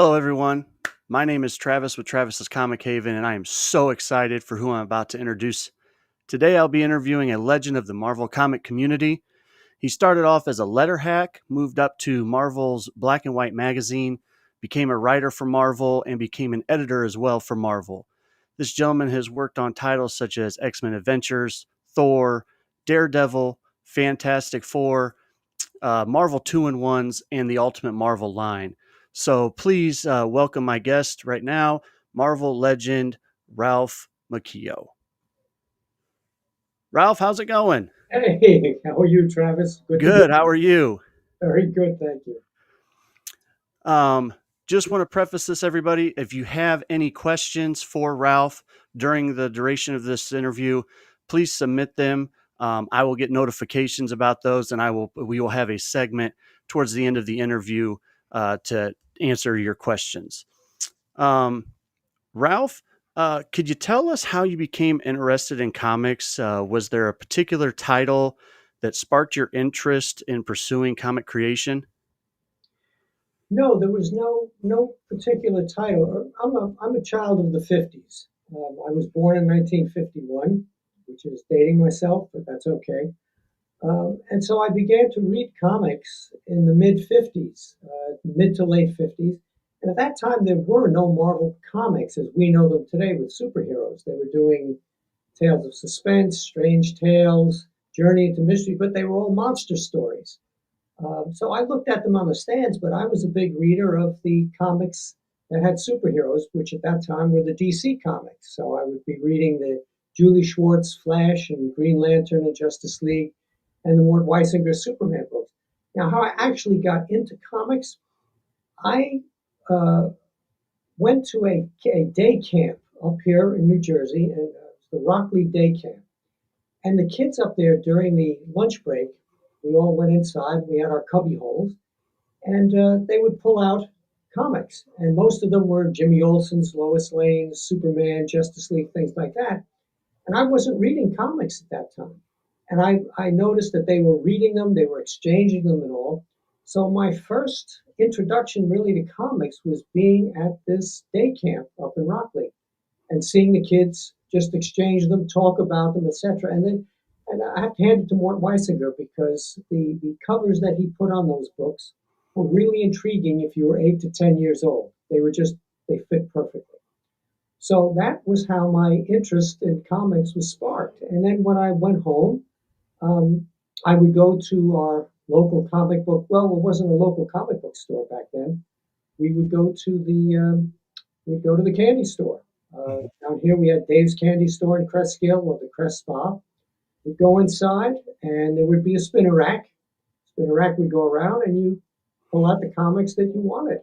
Hello, everyone. My name is Travis with Travis's Comic Haven, and I am so excited for who I'm about to introduce. Today, I'll be interviewing a legend of the Marvel comic community. He started off as a letter hack, moved up to Marvel's Black and White magazine, became a writer for Marvel, and became an editor as well for Marvel. This gentleman has worked on titles such as X-Men Adventures, Thor, Daredevil, Fantastic Four, Marvel 2-in-1s, and the Ultimate Marvel line. So please welcome my guest right now, Marvel legend Ralph Macchio. Ralph, how's it going? Hey, how are you, Travis? Good to be Good. How are you? very good, thank you. Um, just want to preface this, everybody. If you have any questions for Ralph during the duration of this interview, please submit them. I will get notifications about those, and we will have a segment towards the end of the interview to answer your questions. Um, Ralph, could you tell us how you became interested in comics? Was there a particular title that sparked your interest in pursuing comic creation? No, there was no particular title. I'm a child of the '50s. I was born in 1951, which is dating myself, but that's okay. And so I began to read comics in the mid '50s, mid to late '50s. And at that time, there were no Marvel comics as we know them today with superheroes. They were doing Tales of Suspense, Strange Tales, Journey into Mystery, but they were all monster stories. So I looked at them on the stands, but I was a big reader of the comics that had superheroes, which at that time were the DC comics. So I would be reading the Julie Schwartz Flash and Green Lantern and Justice League and the Mort Weisinger Superman books. Now, how I actually got into comics, I uh, went to a day camp up here in New Jersey, and the Rockley Day Camp. And the kids up there during the lunch break, we all went inside. We had our cubby holes, and they would pull out comics, and most of them were Jimmy Olsen's, Lois Lane's, Superman, Justice League, things like that. And I wasn't reading comics at that time, and I noticed that they were reading them, they were exchanging them, and all. So my first introduction really to comics was being at this day camp up in Rockley and seeing the kids just exchange them, talk about them, etc. And I have to hand it to Mort Weisinger because the covers that he put on those books were really intriguing if you were 8 to 10 years old. They fit perfectly. So that was how my interest in comics was sparked. And then when I went home, um, I would go to our local comic book. Well, it wasn't a local comic book store back then. We would go to the candy store. Down here, we had Dave's Candy Store in Crestskill or the Crest Spa. We'd go inside, and there would be a spinner rack. Spinner rack would go around, and you pull out the comics that you wanted.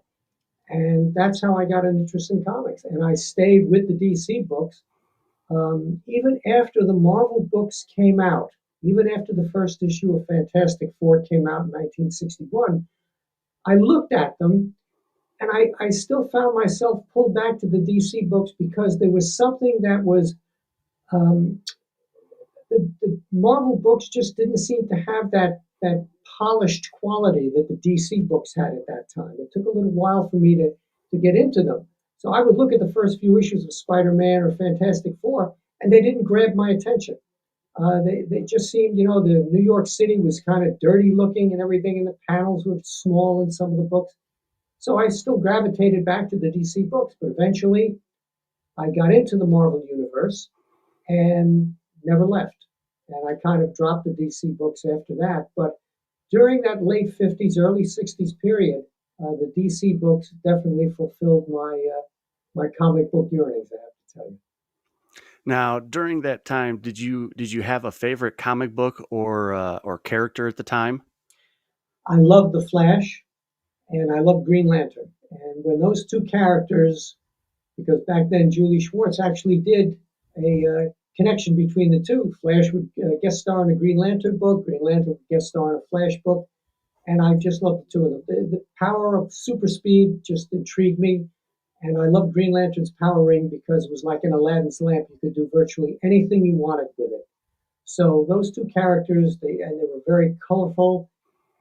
And that's how I got an interest in comics. And I stayed with the DC books even after the Marvel books came out. Even after the first issue of Fantastic Four came out in 1961, I looked at them and I still found myself pulled back to the DC books because there was something that was um, the Marvel books just didn't seem to have that polished quality that the DC books had at that time. It took a little while for me to get into them. So I would look at the first few issues of Spider-Man or Fantastic Four, and they didn't grab my attention. They just seemed, the New York City was kind of dirty looking and everything, and the panels were small in some of the books. So I still gravitated back to the DC books, but eventually I got into the Marvel universe and never left. And I kind of dropped the DC books after that. But during that late '50s, early '60s period, the DC books definitely fulfilled my comic book yearnings. I have to tell you. Now, during that time, did you have a favorite comic book or character at the time? I love the Flash and I love Green Lantern. And when those two characters, because back then Julie Schwartz actually did a connection between the two. Flash would guest star in a Green Lantern book, Green Lantern would guest star in a Flash book, and I just loved the two of them. The power of super speed just intrigued me, and I loved Green Lantern's power ring because it was like an Aladdin's lamp. You could do virtually anything you wanted with it. So those two characters, they were very colorful,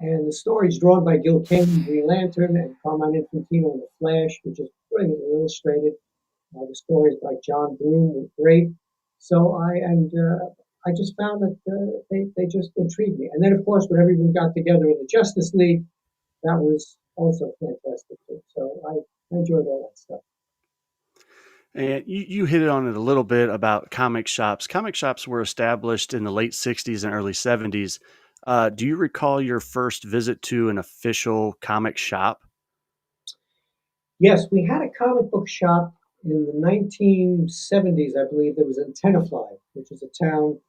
And the story's drawn by Gil Kane, Green Lantern, and Carmine Infantino in The Flash, which is brilliantly illustrated. The stories by John Broome were great. So I just found that they just intrigued me. And then, of course, when everyone got together in the Justice League, that was also fantastic too. So I enjoyed all that stuff. And you hit it on it a little bit about comic shops. Comic shops were established in the late 60s and early 70s. Do you recall your first visit to an official comic shop? Yes, we had a comic book shop in the 1970s, I believe. There was in Tenafly, which is a town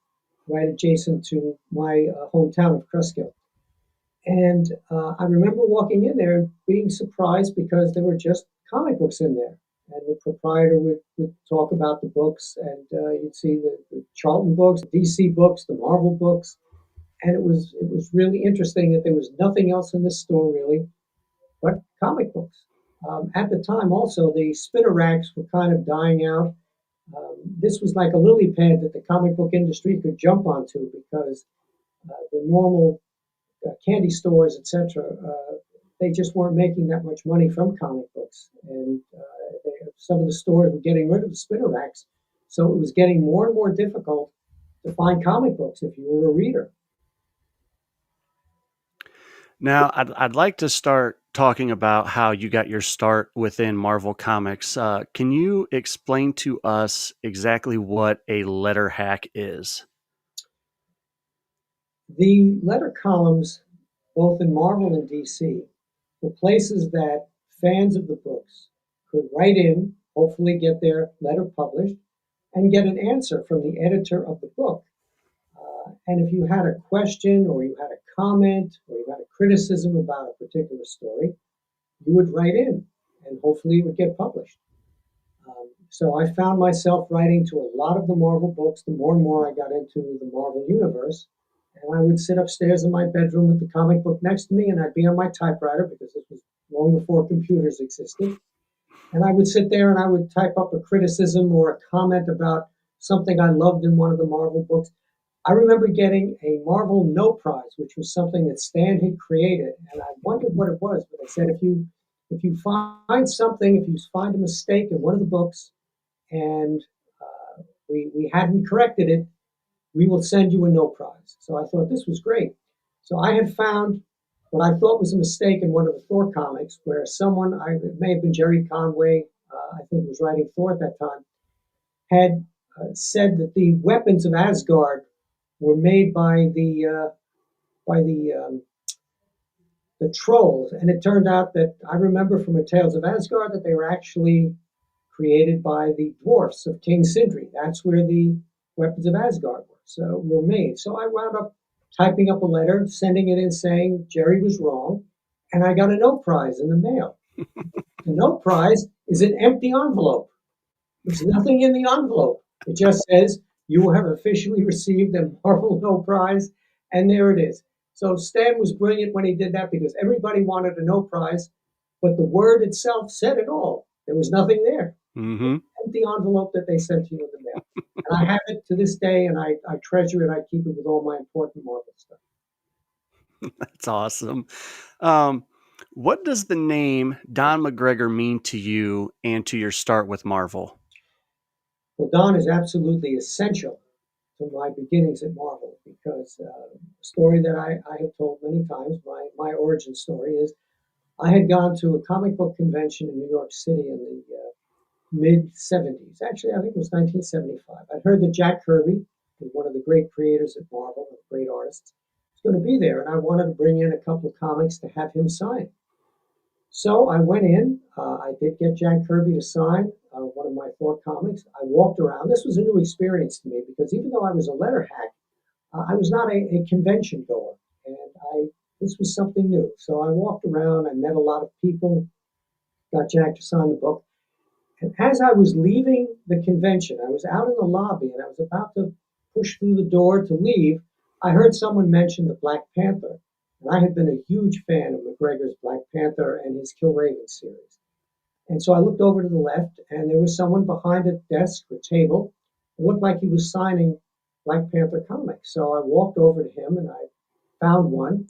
right adjacent to my hometown of Cresskill. And I remember walking in there and being surprised because there were just comic books in there. And the proprietor would talk about the books, and you'd see the Charlton books, the DC books, the Marvel books. And it was really interesting that there was nothing else in this store really but comic books. At the time, also, the spinner racks were kind of dying out. This was like a lily pad that the comic book industry could jump onto because the normal candy stores, etc., they just weren't making that much money from comic books, and some of the stores were getting rid of the spinner racks, so it was getting more and more difficult to find comic books if you were a reader. Now, I'd like to start talking about how you got your start within Marvel Comics. Can you explain to us exactly what a letter hack is? The letter columns, both in Marvel and DC, were places that fans of the books could write in, hopefully get their letter published, and get an answer from the editor of the book. And if you had a question or you had a comment or you had a criticism about a particular story, you would write in and hopefully it would get published. So I found myself writing to a lot of the Marvel books the more and more I got into the Marvel universe. And I would sit upstairs in my bedroom with the comic book next to me, and I'd be on my typewriter because this was long before computers existed. And I would sit there and I would type up a criticism or a comment about something I loved in one of the Marvel books. I remember getting a Marvel No Prize, which was something that Stan had created, and I wondered what it was. But they said if you find something, if you find a mistake in one of the books, and we hadn't corrected it, we will send you a no prize. So I thought this was great. So I had found what I thought was a mistake in one of the Thor comics, where someone, it may have been Jerry Conway, I think was writing Thor at that time, had said that the weapons of Asgard were made by the trolls, and it turned out that I remember from a Tales of Asgard that they were actually created by the dwarfs of King Sindri. That's where the weapons of Asgard were made. So I wound up typing up a letter, sending it in saying Jerry was wrong, and I got a no prize in the mail. The no prize is an empty envelope. There's nothing in the envelope. It just says you have officially received a Marvel No Prize, and there it is. So Stan was brilliant when he did that because everybody wanted a No Prize, but the word itself said it all. There was nothing there. Mm-hmm. Empty envelope that they sent to you in the mail. And I have it to this day, and I treasure it. I keep it with all my important Marvel stuff. That's awesome. Um, what does the name Don McGregor mean to you and to your start with Marvel? Well, Don is absolutely essential to my beginnings at Marvel because a story that I have told many times, my origin story is I had gone to a comic book convention in New York City in the mid 70s. Actually, I think it was 1975. I'd heard that Jack Kirby was one of the great creators at Marvel, and great artists, was going to be there, and I wanted to bring in a couple of comics to have him sign. So I went in. I did get Jack Kirby to sign one of my Thor comics. I walked around. This was a new experience to me because even though I was a letter hack, I was not a convention goer, and I this was something new. So I walked around. I met a lot of people. Got Jack to sign the book. And as I was leaving the convention, I was out in the lobby and I was about to push through the door to leave. I heard someone mention the Black Panther. And I had been a huge fan of McGregor's Black Panther and his Kill Raven series. And so I looked over to the left and there was someone behind a desk or table. It looked like he was signing Black Panther comics. So I walked over to him and I found one.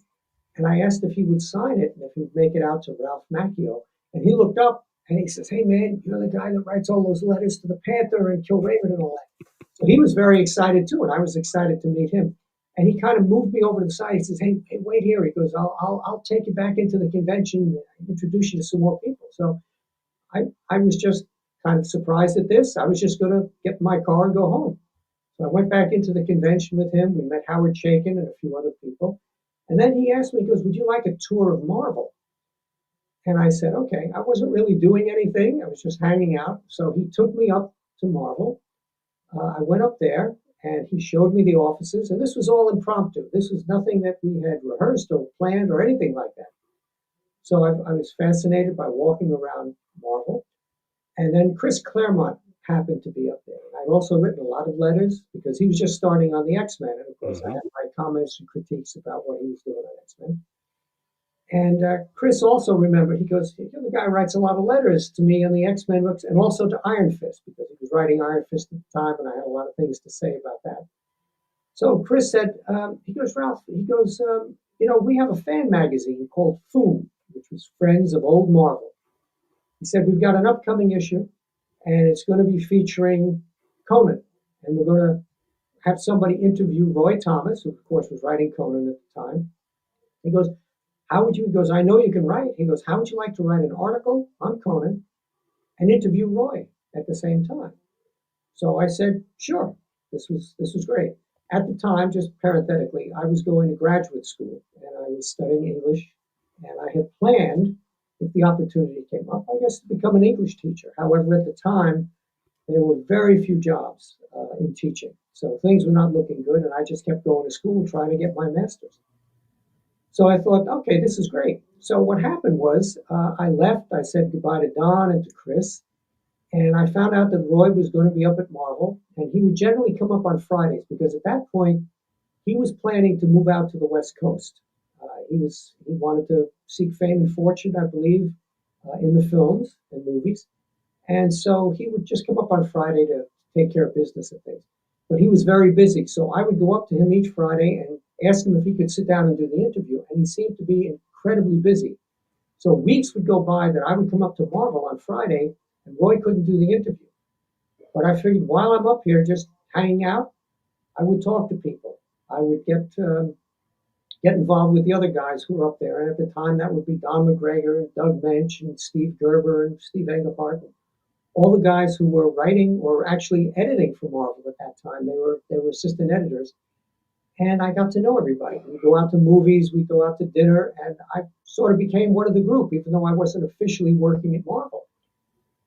And I asked if he would sign it and if he'd make it out to Ralph Macchio. And he looked up and he says, "Hey, man, you're the guy that writes all those letters to the Panther and Kilraven and all that." So he was very excited too, and I was excited to meet him. And he kind of moved me over to the side. He says, "Hey, wait here." He goes, I'll take you back into the convention, and introduce you to some more people." So I was just kind of surprised at this. I was just going to get in my car and go home. So I went back into the convention with him. We met Howard Chaykin and a few other people. And then he asked me, he goes, "Would you like a tour of Marvel?" And I said, "Okay." I wasn't really doing anything, I was just hanging out. So he took me up to Marvel. I went up there and he showed me the offices. And this was all impromptu. This was nothing that we had rehearsed or planned or anything like that. So I was fascinated by walking around Marvel. And then Chris Claremont happened to be up there. And I'd also written a lot of letters because he was just starting on the X-Men. And of course, I Hmm. had my comments and critiques about what he was doing on X-Men. And Chris also remembered, he goes, "The guy writes a lot of letters to me on the X-Men books and also to Iron Fist," because he was writing Iron Fist at the time and I had a lot of things to say about that. So Chris said, he goes, "Ralph," he goes, "we have a fan magazine called Foom, which was Friends of Old Marvel." He said, "We've got an upcoming issue and it's going to be featuring Conan. And we're going to have somebody interview Roy Thomas, who, of course, was writing Conan at the time." He goes, he goes, "I know you can write." He goes, "How would you like to write an article on Conan and interview Roy at the same time?" So I said, "Sure." This was great. At the time, just parenthetically, I was going to graduate school and I was studying English, and I had planned, if the opportunity came up, I guess, to become an English teacher. However, at the time, there were very few jobs in teaching, so things were not looking good, and I just kept going to school trying to get my master's. So I thought, okay, this is great. So what happened was I left. I said goodbye to Don and to Chris, and I found out that Roy was going to be up at Marvel, and he would generally come up on Fridays because at that point he was planning to move out to the West Coast. He wanted to seek fame and fortune, I believe, in the films and movies, and so he would just come up on Friday to take care of business and things. But he was very busy, so I would go up to him each Friday and ask him if he could sit down and do the interview, and he seemed to be incredibly busy. So weeks would go by that I would come up to Marvel on Friday and Roy couldn't do the interview. But I figured while I'm up here just hanging out, I would talk to people. I would get involved with the other guys who were up there. And at the time, that would be Don McGregor and Doug Mensch and Steve Gerber and Steve Englehart. And all the guys who were writing or actually editing for Marvel at that time. They were assistant editors. And I got to know everybody. We'd go out to movies, we'd go out to dinner, and I sort of became one of the group, even though I wasn't officially working at Marvel.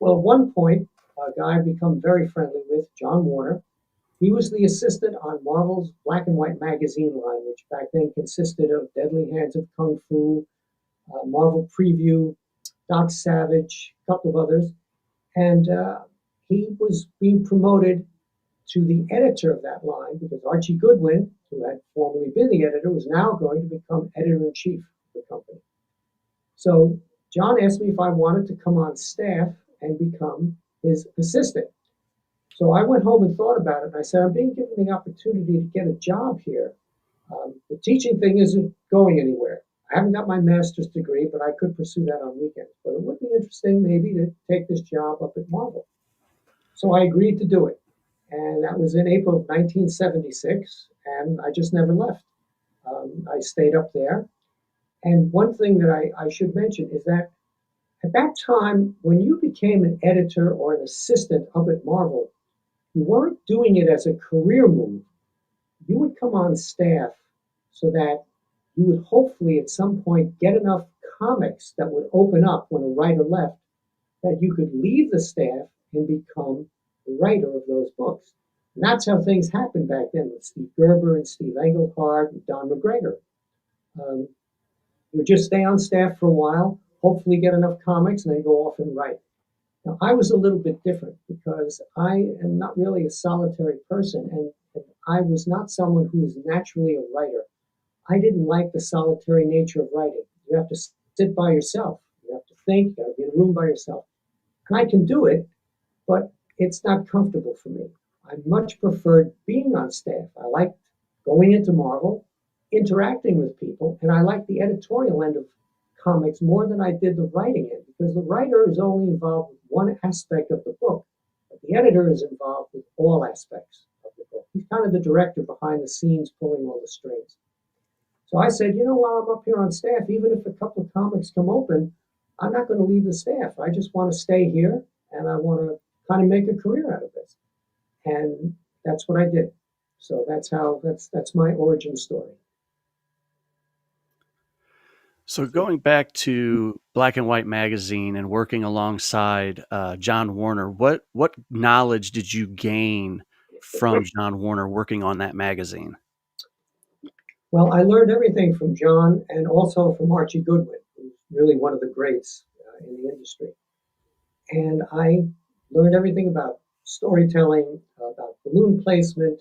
Well, at one point, a guy I've become very friendly with, John Warner, he was the assistant on Marvel's black and white magazine line, which back then consisted of Deadly Hands of Kung Fu, Marvel Preview, Doc Savage, a couple of others. And he was being promoted to the editor of that line because Archie Goodwin, who had formerly been the editor, was now going to become editor in chief of the company. So John asked me if I wanted to come on staff and become his assistant. So I went home and thought about it, and I said, "I'm being given the opportunity to get a job here. The teaching thing isn't going anywhere. I haven't got my master's degree, but I could pursue that on weekends. But it would be interesting maybe to take this job up at Marvel." So I agreed to do it. And that was in April of 1976, and I just never left. I stayed up there. And one thing that I should mention is that at that time, when you became an editor or an assistant up at Marvel, you weren't doing it as a career move. You would come on staff so that you would hopefully at some point get enough comics that would open up when a writer left that you could leave the staff and become the writer of those books. And that's how things happened back then with Steve Gerber and Steve Englehart and Don McGregor. Um, you would just stay on staff for a while, hopefully get enough comics, and then go off and write. Now, I was a little bit different because I am not really a solitary person, and I was not someone who is naturally a writer. I didn't like the solitary nature of writing. You have to sit by yourself. You have to think. You have to be in a room by yourself. And I can do it, but it's not comfortable for me. I much preferred being on staff. I liked going into Marvel. interacting with people, and I liked the editorial end of comics more than I did the writing end, because the writer is only involved with one aspect of the book, but the editor is involved with all aspects of the book. He's kind of the director behind the scenes pulling all the strings. So I said, while I'm up here on staff, even if a couple of comics come open, I'm not going to leave the staff. I just want to stay here and I want to kind of make a career out of this. And that's what I did. So that's my origin story. So going back to Black and White magazine and working alongside John Warner, what knowledge did you gain from John Warner working on that magazine? Well, I learned everything from John and also from Archie Goodwin, who's really one of the greats in the industry. And I learned everything about storytelling, about balloon placement,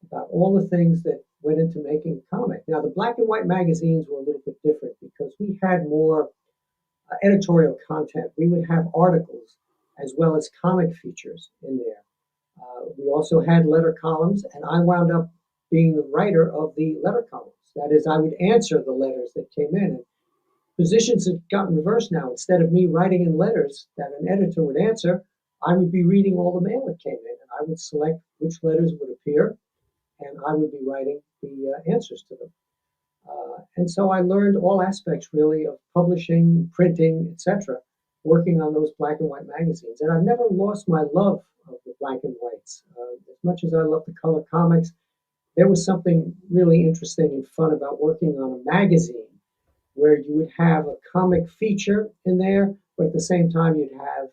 about all the things that went into making a comic. Now, the black and white magazines were a little bit different because we had more editorial content. We would have articles as well as comic features in there. We also had letter columns, and I wound up being the writer of the letter columns. That is, I would answer the letters that came in. And positions have gotten reversed now. Instead of me writing in letters that an editor would answer, I would be reading all the mail that came in, and I would select which letters would appear, and I would be writing the answers to them. And so I learned all aspects really of publishing, printing, etc., working on those black and white magazines. And I've never lost my love of the black and whites. As much as I love the color comics, there was something really interesting and fun about working on a magazine where you would have a comic feature in there, but at the same time you'd have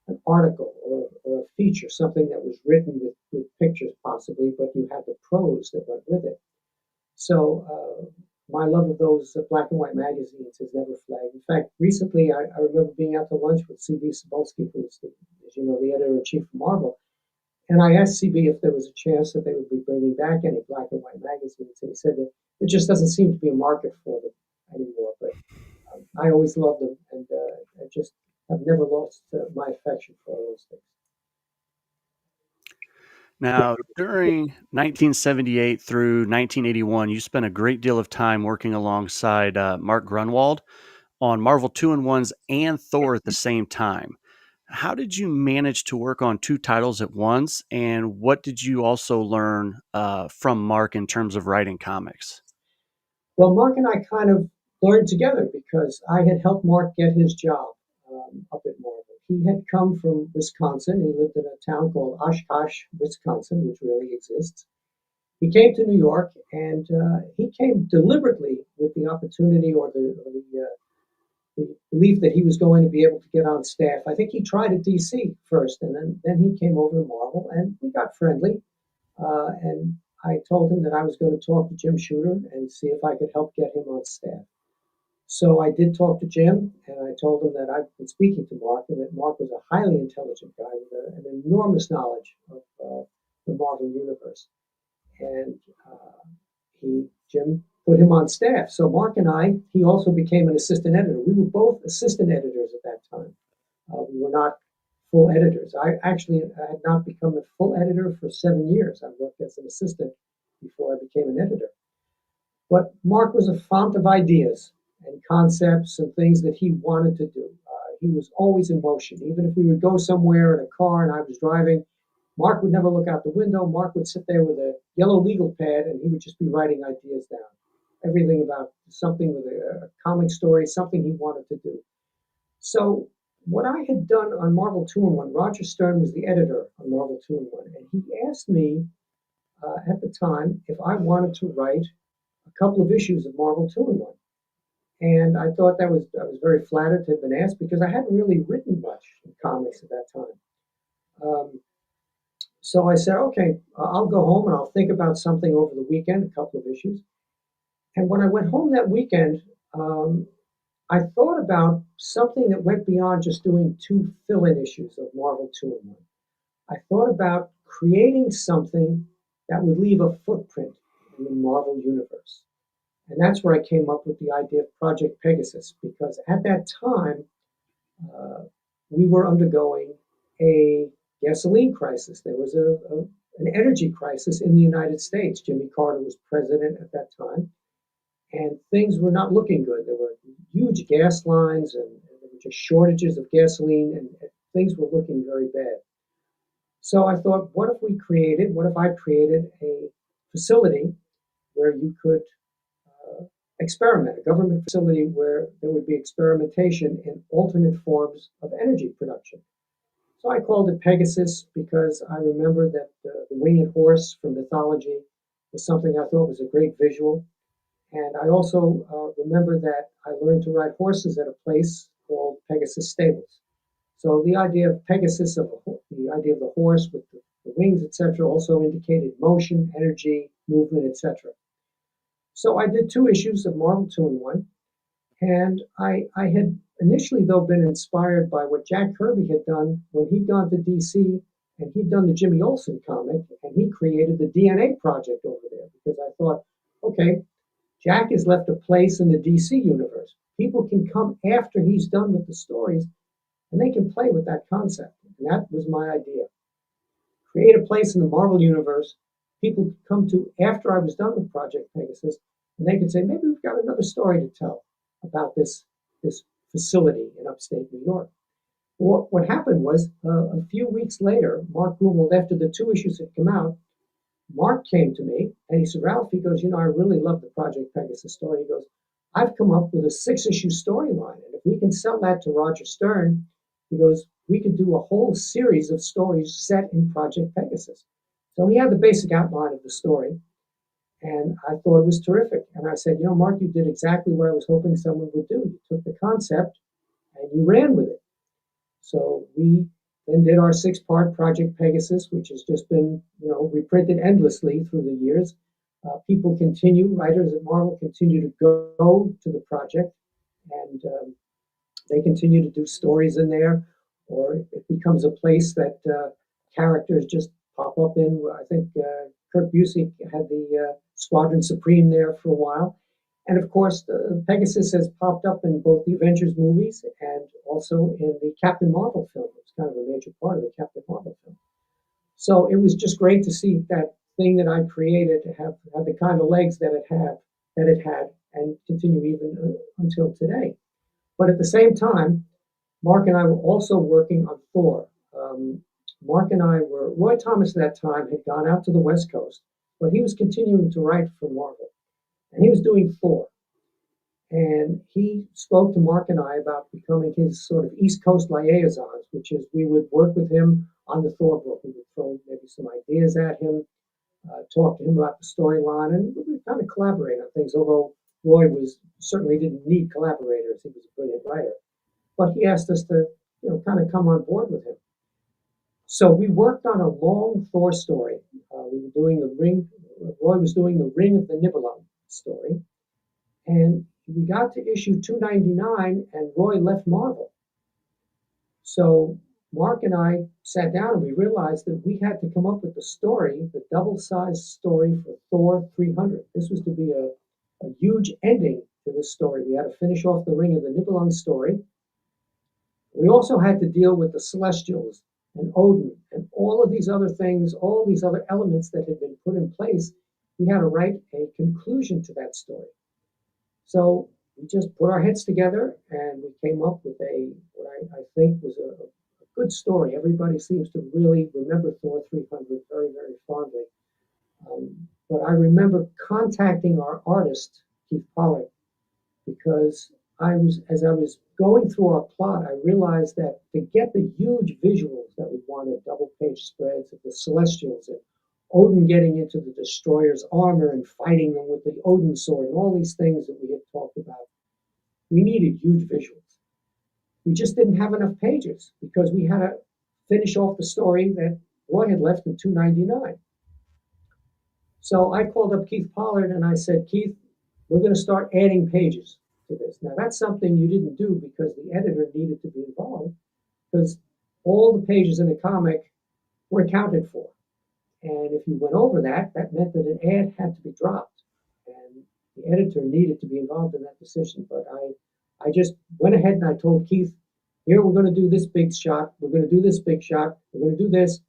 an article or a feature, something that was written with pictures possibly, but you had the prose that went with it. So my love of those black and white magazines has never flagged. In fact, recently I remember being out to lunch with C.B. Cebulski, who's, as you know, the editor-in-chief of Marvel, and I asked CB if there was a chance that they would be bringing back any black and white magazines, and he said that there just doesn't seem to be a market for them anymore. But I always loved them, and I just have never lost my affection for all those things. Now, during 1978 through 1981, you spent a great deal of time working alongside Mark Grunwald on Marvel 2-in-1s and Thor at the same time. How did you manage to work on two titles at once, and what did you also learn from Mark in terms of writing comics? Well, Mark and I kind of learned together because I had helped Mark get his job up at Marvel. He had come from Wisconsin. He lived in a town called Oshkosh, Wisconsin, which really exists. He came to New York, and he came deliberately with the opportunity or the belief that he was going to be able to get on staff. I think he tried at DC first, and then he came over to Marvel, and we got friendly. And I told him that I was going to talk to Jim Shooter and see if I could help get him on staff. So I did talk to Jim, and I told him that I've been speaking to Mark, and that Mark was a highly intelligent guy with an enormous knowledge of the Marvel universe. And Jim put him on staff. So Mark and I, he also became an assistant editor. We were both assistant editors at that time. We were not full editors. I had not become a full editor for 7 years. I worked as an assistant before I became an editor. But Mark was a font of ideas and concepts and things that he wanted to do. He was always in motion. Even if we would go somewhere in a car and I was driving, Mark would never look out the window. Mark would sit there with a yellow legal pad and he would just be writing ideas down. Everything about something with a comic story, something he wanted to do. So what I had done on Marvel 2-in-1, Roger Stern was the editor on Marvel 2-in-1, and he asked me at the time if I wanted to write a couple of issues of Marvel 2-in-1. And I thought I was very flattered to have been asked because I hadn't really written much in comics at that time. So I said, okay, I'll go home and I'll think about something over the weekend, a couple of issues. And when I went home that weekend, I thought about something that went beyond just doing two fill-in issues of Marvel 2-in-1. I thought about creating something that would leave a footprint in the Marvel universe. And that's where I came up with the idea of Project Pegasus, because at that time, we were undergoing a gasoline crisis. There was an energy crisis in the United States. Jimmy Carter was president at that time. and things were not looking good. There were huge gas lines, and there were just shortages of gasoline, and things were looking very bad. So I thought, what if I created a facility where you could uh, experiment, a government facility where there would be experimentation in alternate forms of energy production. So I called it Pegasus because I remember that the winged horse from mythology was something I thought was a great visual. And I also remember that I learned to ride horses at a place called Pegasus Stables. So the idea of Pegasus, the idea of the horse with the wings, etc., also indicated motion, energy, movement, etc. So I did two issues of Marvel 2-in-1, and I had initially, though, been inspired by what Jack Kirby had done when he'd gone to DC and he'd done the Jimmy Olsen comic, and he created the DNA project over there because I thought, okay, Jack has left a place in the DC universe. People can come after he's done with the stories and they can play with that concept. And that was my idea. Create a place in the Marvel universe people could come to after I was done with Project Pegasus, and they could say, maybe we've got another story to tell about this facility in upstate New York. What happened was a few weeks later, Mark Grunwald, after the two issues had come out, Mark came to me and he said, Ralph, he goes, I really love the Project Pegasus story. He goes, I've come up with a 6-issue storyline. And if we can sell that to Roger Stern, he goes, we could do a whole series of stories set in Project Pegasus. So he had the basic outline of the story. And I thought it was terrific. And I said, Mark, you did exactly what I was hoping someone would do. You took the concept and you ran with it. So we then did our 6-part Project Pegasus, which has just been, reprinted endlessly through the years. People continue, writers at Marvel continue to go to the project, and they continue to do stories in there, or it becomes a place that characters just pop up in. I think Kurt Busiek had the Squadron Supreme there for a while. And of course, Pegasus has popped up in both the Avengers movies and also in the Captain Marvel film. It's kind of a major part of the Captain Marvel film. So it was just great to see that thing that I created to have the kind of legs that it had, and continue even until today. But at the same time, Mark and I were also working on Thor. Mark and I were, Roy Thomas at that time had gone out to the West Coast, but he was continuing to write for Marvel. And he was doing Thor. And he spoke to Mark and I about becoming his sort of East Coast liaisons, which is we would work with him on the Thor book. We would throw maybe some ideas at him, talk to him about the storyline, and we would kind of collaborate on things, although Roy certainly didn't need collaborators. He was a brilliant writer. But he asked us to, kind of come on board with him. So we worked on a long Thor story. We were doing the Ring, Roy was doing the Ring of the Nibelung story. And we got to issue 299 and Roy left Marvel. So Mark and I sat down and we realized that we had to come up with the story, the double-sized story for Thor 300. This was to be a huge ending to this story. We had to finish off the Ring of the Nibelung story. We also had to deal with the Celestials and Odin and all of these other things, all these other elements that had been put in place. We had to write a conclusion to that story. So we just put our heads together and we came up with what I think was a good story. Everybody seems to really remember Thor 300 very, very fondly. But I remember contacting our artist, Keith Pollard, because as I was going through our plot, I realized that to get the huge visuals that we wanted, double page spreads of the Celestials and Odin getting into the destroyer's armor and fighting them with the Odin sword and all these things that we had talked about, we needed huge visuals. We just didn't have enough pages because we had to finish off the story that Roy had left in 299. So I called up Keith Pollard and I said, Keith, we're going to start adding pages to this. Now, that's something you didn't do because the editor needed to be involved, because all the pages in a comic were accounted for. And if you went over that, that meant that an ad had to be dropped. And the editor needed to be involved in that decision. But I just went ahead and I told Keith, here, we're going to do this big shot. We're going to do this big shot. We're going to do this.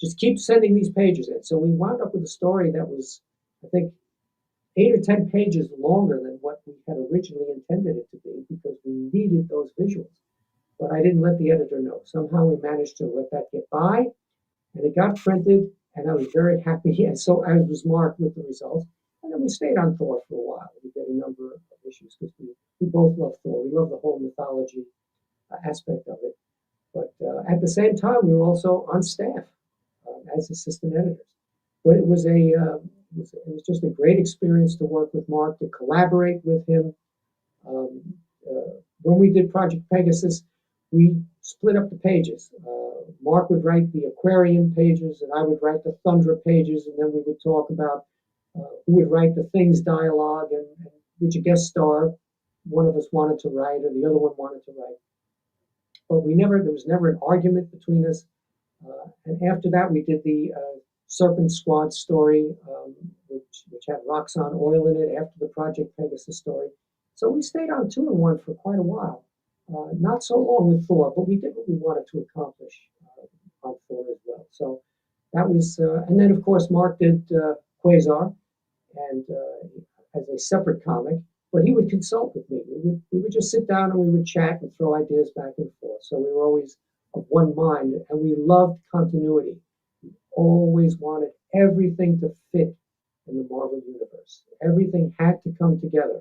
Just keep sending these pages in. So we wound up with a story that was, I think, 8 or 10 pages longer than what we had originally intended it to be because we needed those visuals. But I didn't let the editor know. Somehow we managed to let that get by, and it got printed, and I was very happy. And so I was Mark with the results. And then we stayed on Thor for a while. We did a number of issues because we both love Thor. We love the whole mythology aspect of it. But at the same time, we were also on staff as assistant editors. But it was just a great experience to work with Mark, to collaborate with him. Um, when we did Project Pegasus, we split up the pages. Mark would write the aquarium pages, and I would write the Thundra pages, and then we would talk about who would write the things dialogue and which guest star one of us wanted to write or the other one wanted to write. But there was never an argument between us. And after that, we did the Serpent Squad story, which had Roxxon oil in it after the Project Pegasus story. So we stayed on 2-in-1 for quite a while. Not so long with Thor, but we did what we wanted to accomplish on Thor as well. So that was, and then of course Mark did Quasar, and as a separate comic. But he would consult with me. We would just sit down and we would chat and throw ideas back and forth. So we were always of one mind, and we loved continuity. We always wanted everything to fit in the Marvel universe. Everything had to come together.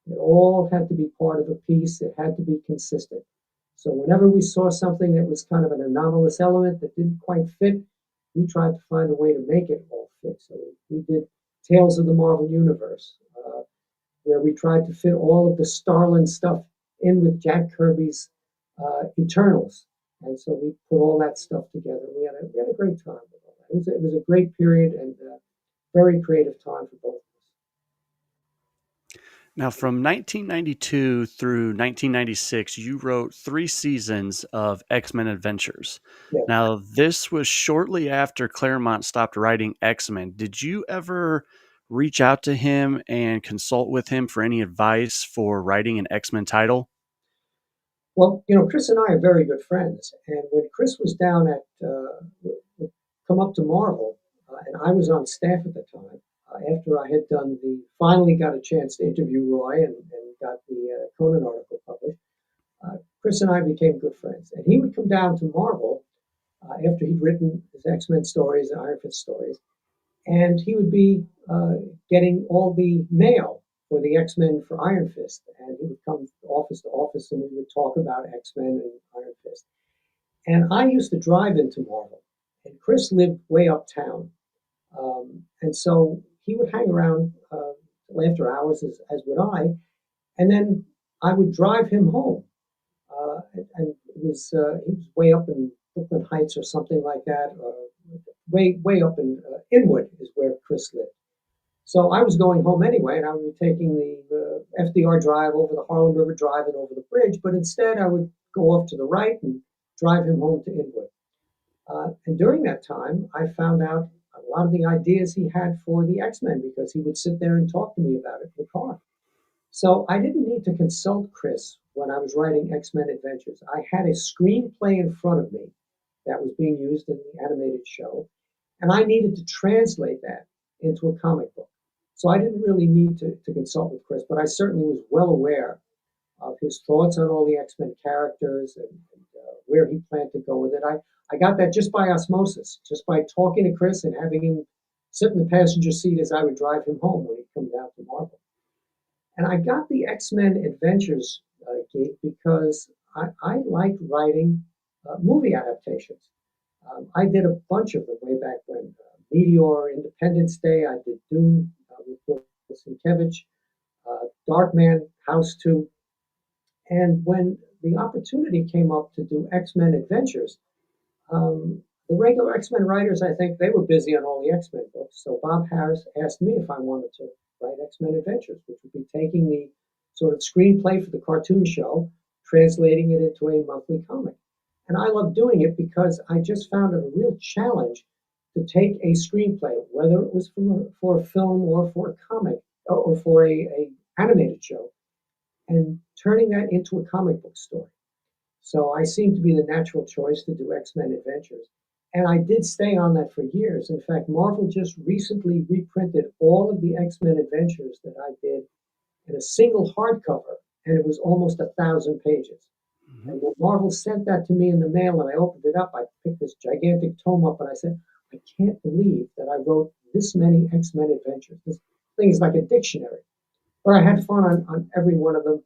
It all had to be part of a piece. It had to be consistent. So whenever we saw something that was kind of an anomalous element that didn't quite fit, we tried to find a way to make it all fit. So we did Tales of the Marvel Universe, where we tried to fit all of the Starlin stuff in with Jack Kirby's Eternals. And so we put all that stuff together. We had a great time with all that. It was a great period and very creative time for both of us. Now, from 1992 through 1996, you wrote 3 seasons of X-Men Adventures. Yeah. Now, this was shortly after Claremont stopped writing X-Men. Did you ever reach out to him and consult with him for any advice for writing an X-Men title? Well, Chris and I are very good friends. And when Chris was down at Come Up to Marvel, and I was on staff at the time, after I had finally got a chance to interview Roy and got the Conan article published, Chris and I became good friends. And he would come down to Marvel after he'd written his X-Men stories and Iron Fist stories, and he would be getting all the mail for the X-Men for Iron Fist, and he would come office to office, and we would talk about X-Men and Iron Fist. And I used to drive into Marvel, and Chris lived way uptown, and so he would hang around after hours, as would I, and then I would drive him home. And he was way up in Brooklyn Heights or something like that. Way up in Inwood is where Chris lived. So I was going home anyway, and I would be taking the FDR Drive over the Harlem River Drive and over the bridge. But instead, I would go off to the right and drive him home to Inwood. And during that time, I found out a lot of the ideas he had for the X-Men because he would sit there and talk to me about it in the car. So I didn't need to consult Chris when I was writing X-Men Adventures. I had a screenplay in front of me that was being used in the animated show, and I needed to translate that into a comic book. So I didn't really need to consult with Chris, but I certainly was well aware of his thoughts on all the X-Men characters and where he planned to go with it. I got that just by osmosis, just by talking to Chris and having him sit in the passenger seat as I would drive him home when he'd come down to Marvel. And I got the X-Men Adventures gig because I liked writing movie adaptations. I did a bunch of them way back when. Meteor, Independence Day, I did Dune with Bill Sienkiewicz, Darkman, House 2. And when the opportunity came up to do X-Men Adventures, the regular X-Men writers, I think, they were busy on all the X-Men books. So Bob Harris asked me if I wanted to write X-Men Adventures, which would be taking the sort of screenplay for the cartoon show, translating it into a monthly comic. And I love doing it because I just found it a real challenge to take a screenplay, whether it was for a film or for a comic or for a animated show, and turning that into a comic book story. So I seemed to be the natural choice to do X-Men Adventures. And I did stay on that for years. In fact, Marvel just recently reprinted all of the X-Men adventures that I did in a single hardcover, and it was almost 1,000 pages. Mhm. And when Marvel sent that to me in the mail and I opened it up, I picked this gigantic tome up and I said, I can't believe that I wrote this many X-Men adventures. This thing is like a dictionary. But I had fun on every one of them.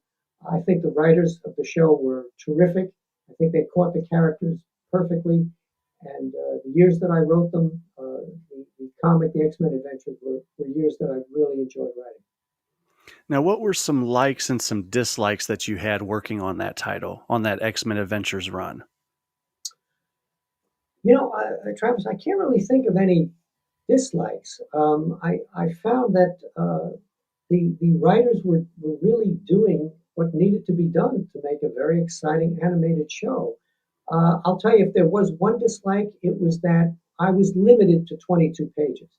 I think the writers of the show were terrific. I think they caught the characters perfectly. And the years that I wrote them, the comic, the X Men Adventures, were years that I really enjoyed writing. Now, what were some likes and some dislikes that you had working on that title, on that X-Men Adventures run? Travis, I can't really think of any dislikes. I found that the writers were really doing what needed to be done to make a very exciting animated show. I'll tell you, if there was one dislike, it was that I was limited to 22 pages.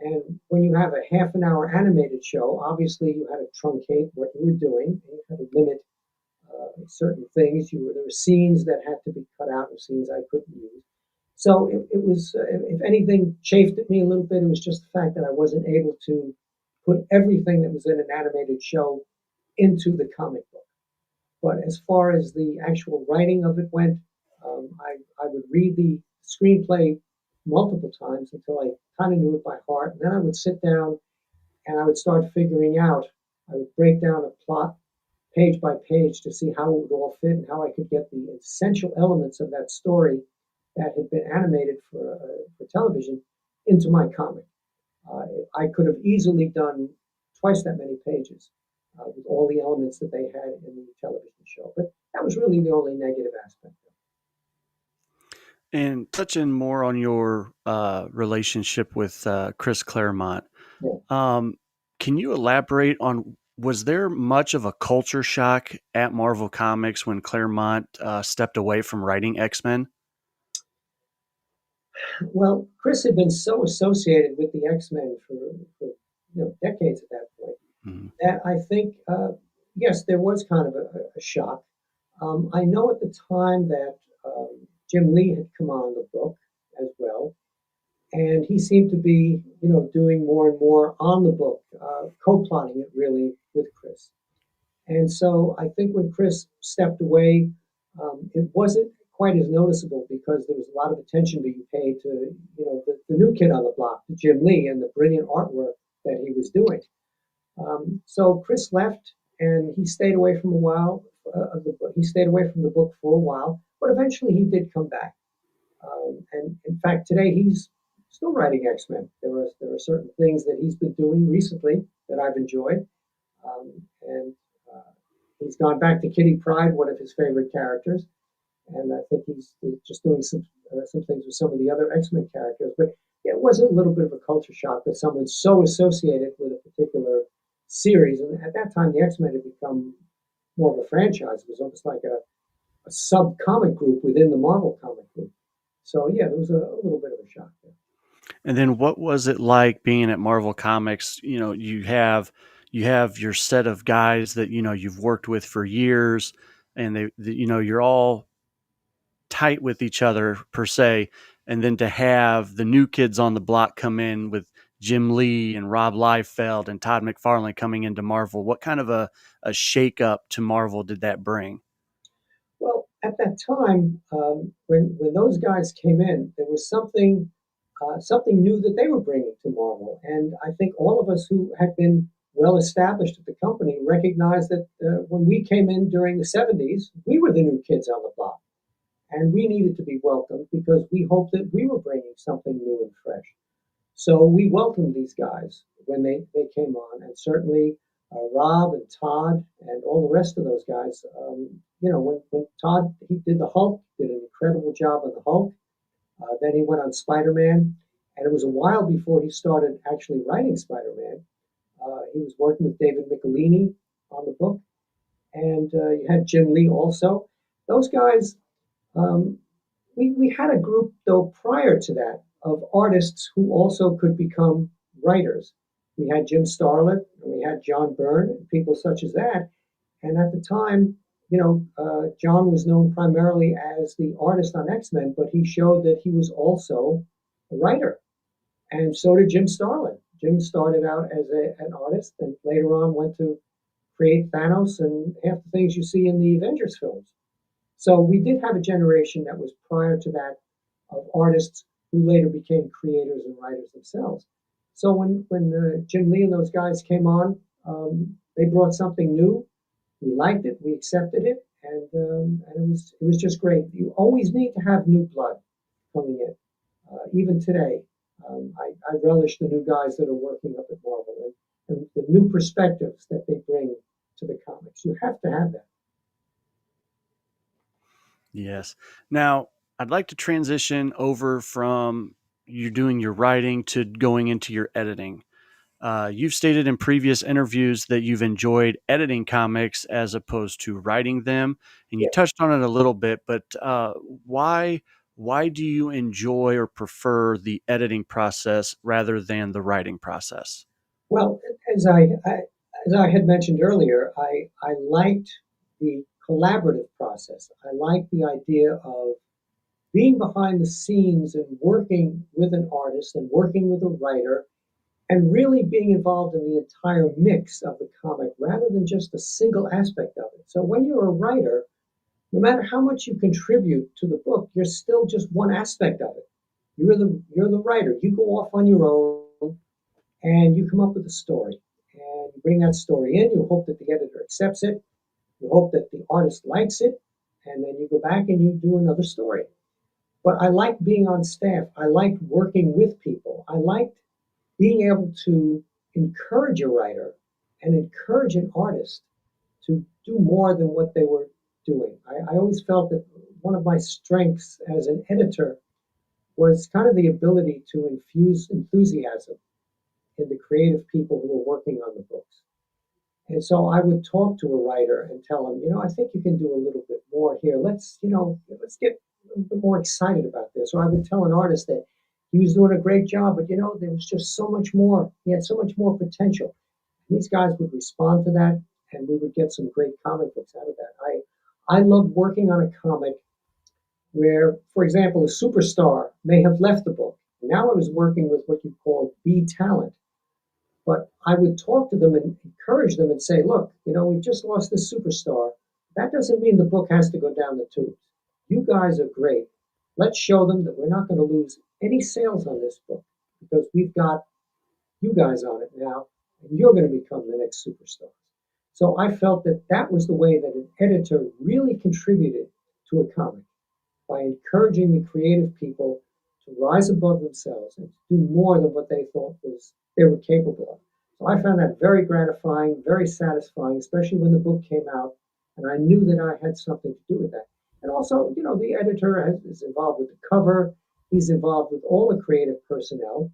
And when you have a half an hour animated show, obviously you had to truncate what you were doing, and you had to limit certain things. There were scenes that had to be cut out and scenes I couldn't use. So it was, if anything, chafed at me a little bit. It was just the fact that I wasn't able to put everything that was in an animated show into the comic book. But as far as the actual writing of it went, I would read the screenplay multiple times until I kind of knew it by heart. And then I would sit down and I would start figuring out, I would break down a plot page by page to see how it would all fit and how I could get the essential elements of that story that had been animated for television into my comic. Uh, I could have easily done twice that many pages with all the elements that they had in the television show. But that was really the only negative aspect. And touching more on your relationship with Chris Claremont, Yeah. um, can you elaborate on was there much of a culture shock at Marvel Comics when Claremont stepped away from writing X Men? Well, Chris had been so associated with the X Men for decades at that point Mhm. that I think, yes, there was kind of a shock. I know at the time that Jim Lee had come on the book as well, and he seemed to be, doing more and more on the book, co-plotting it really with Chris. And so I think when Chris stepped away, it wasn't quite as noticeable because there was a lot of attention being paid to, the new kid on the block, Jim Lee, and the brilliant artwork that he was doing. So Chris left, and he stayed away from a while. He stayed away from the book for a while, but eventually he did come back. And in fact, today he's still writing X Men. There are certain things that he's been doing recently that I've enjoyed, and he's gone back to Kitty Pryde, one of his favorite characters, and I think he's just doing some things with some of the other X Men characters. But it was a little bit of a culture shock that someone's so associated with a particular series, and at that time the X Men had become more of a franchise. It was almost like a sub comic group within the Marvel comic group. So yeah, there was a little bit of a shock there. And then what was it like being at Marvel Comics? You have your set of guys that you've worked with for years, and you're all tight with each other per se, and then to have the new kids on the block come in with Jim Lee and Rob Liefeld and Todd McFarlane coming into Marvel. What kind of a shake up to Marvel did that bring? Well, at that time, when those guys came in, there was something new that they were bringing to Marvel, and I think all of us who had been well established at the company recognized that when we came in during the '70s, we were the new kids on the block, and we needed to be welcomed because we hoped that we were bringing something new and fresh. So we welcomed these guys when they came on, and certainly Rob and Todd and all the rest of those guys. When Todd he did the Hulk, did an incredible job on the Hulk. Then he went on Spider Man, and it was a while before he started actually writing Spider Man. He was working with David Michelini on the book, and you had Jim Lee also. Those guys um, we had a group, though, prior to that of artists who also could become writers. We had Jim Starlin, and we had John Byrne, and people such as that. And at the time, John was known primarily as the artist on X-Men, but he showed that he was also a writer. And so did Jim Starlin. Jim started out as an artist and later on went to create Thanos and half the things you see in the Avengers films. So we did have a generation that was prior to that of artists who later became creators and writers themselves. So when Jim Lee and those guys came on, they brought something new. We liked it, we accepted it, and it was just great. You always need to have new blood coming in. Even today, I relish the new guys that are working up at Marvel and the new perspectives that they bring to the comics. You have to have that. Yes. Now, I'd like to transition over from you doing your writing to going into your editing. You've stated in previous interviews that you've enjoyed editing comics as opposed to writing them, and you Yeah. touched on it a little bit. But why do you enjoy or prefer the editing process rather than the writing process? Well, as I had mentioned earlier, I liked the collaborative process. I liked the idea of being behind the scenes and working with an artist and working with a writer and really being involved in the entire mix of the comic rather than just a single aspect of it. So when you're a writer, no matter how much you contribute to the book, you're still just one aspect of it. You're the writer. You go off on your own and you come up with a story. And you bring that story in, you hope that the editor accepts it, you hope that the artist likes it, and then you go back and you do another story. But I liked being on staff. I liked working with people. I liked being able to encourage a writer and encourage an artist to do more than what they were doing. I always felt that one of my strengths as an editor was kind of the ability to infuse enthusiasm in the creative people who were working on the books. And so I would talk to a writer and tell him, I think you can do a little bit more here. Let's get a little bit more excited about this. Or I would tell an artist that he was doing a great job, but there was just so much more. He had so much more potential. And these guys would respond to that, and we would get some great comic books out of that. I loved working on a comic where, for example, a superstar may have left the book. Now I was working with what you call B talent, but I would talk to them and encourage them and say, look, we've just lost this superstar. That doesn't mean the book has to go down the tubes. You guys are great. Let's show them that we're not going to lose any sales on this book because we've got you guys on it now, and you're going to become the next superstar. So I felt that that was the way that an editor really contributed to a comic by encouraging the creative people to rise above themselves and to do more than what they thought was they were capable of. So I found that very gratifying, very satisfying, especially when the book came out, and I knew that I had something to do with that. And also, the editor is involved with the cover, he's involved with all the creative personnel,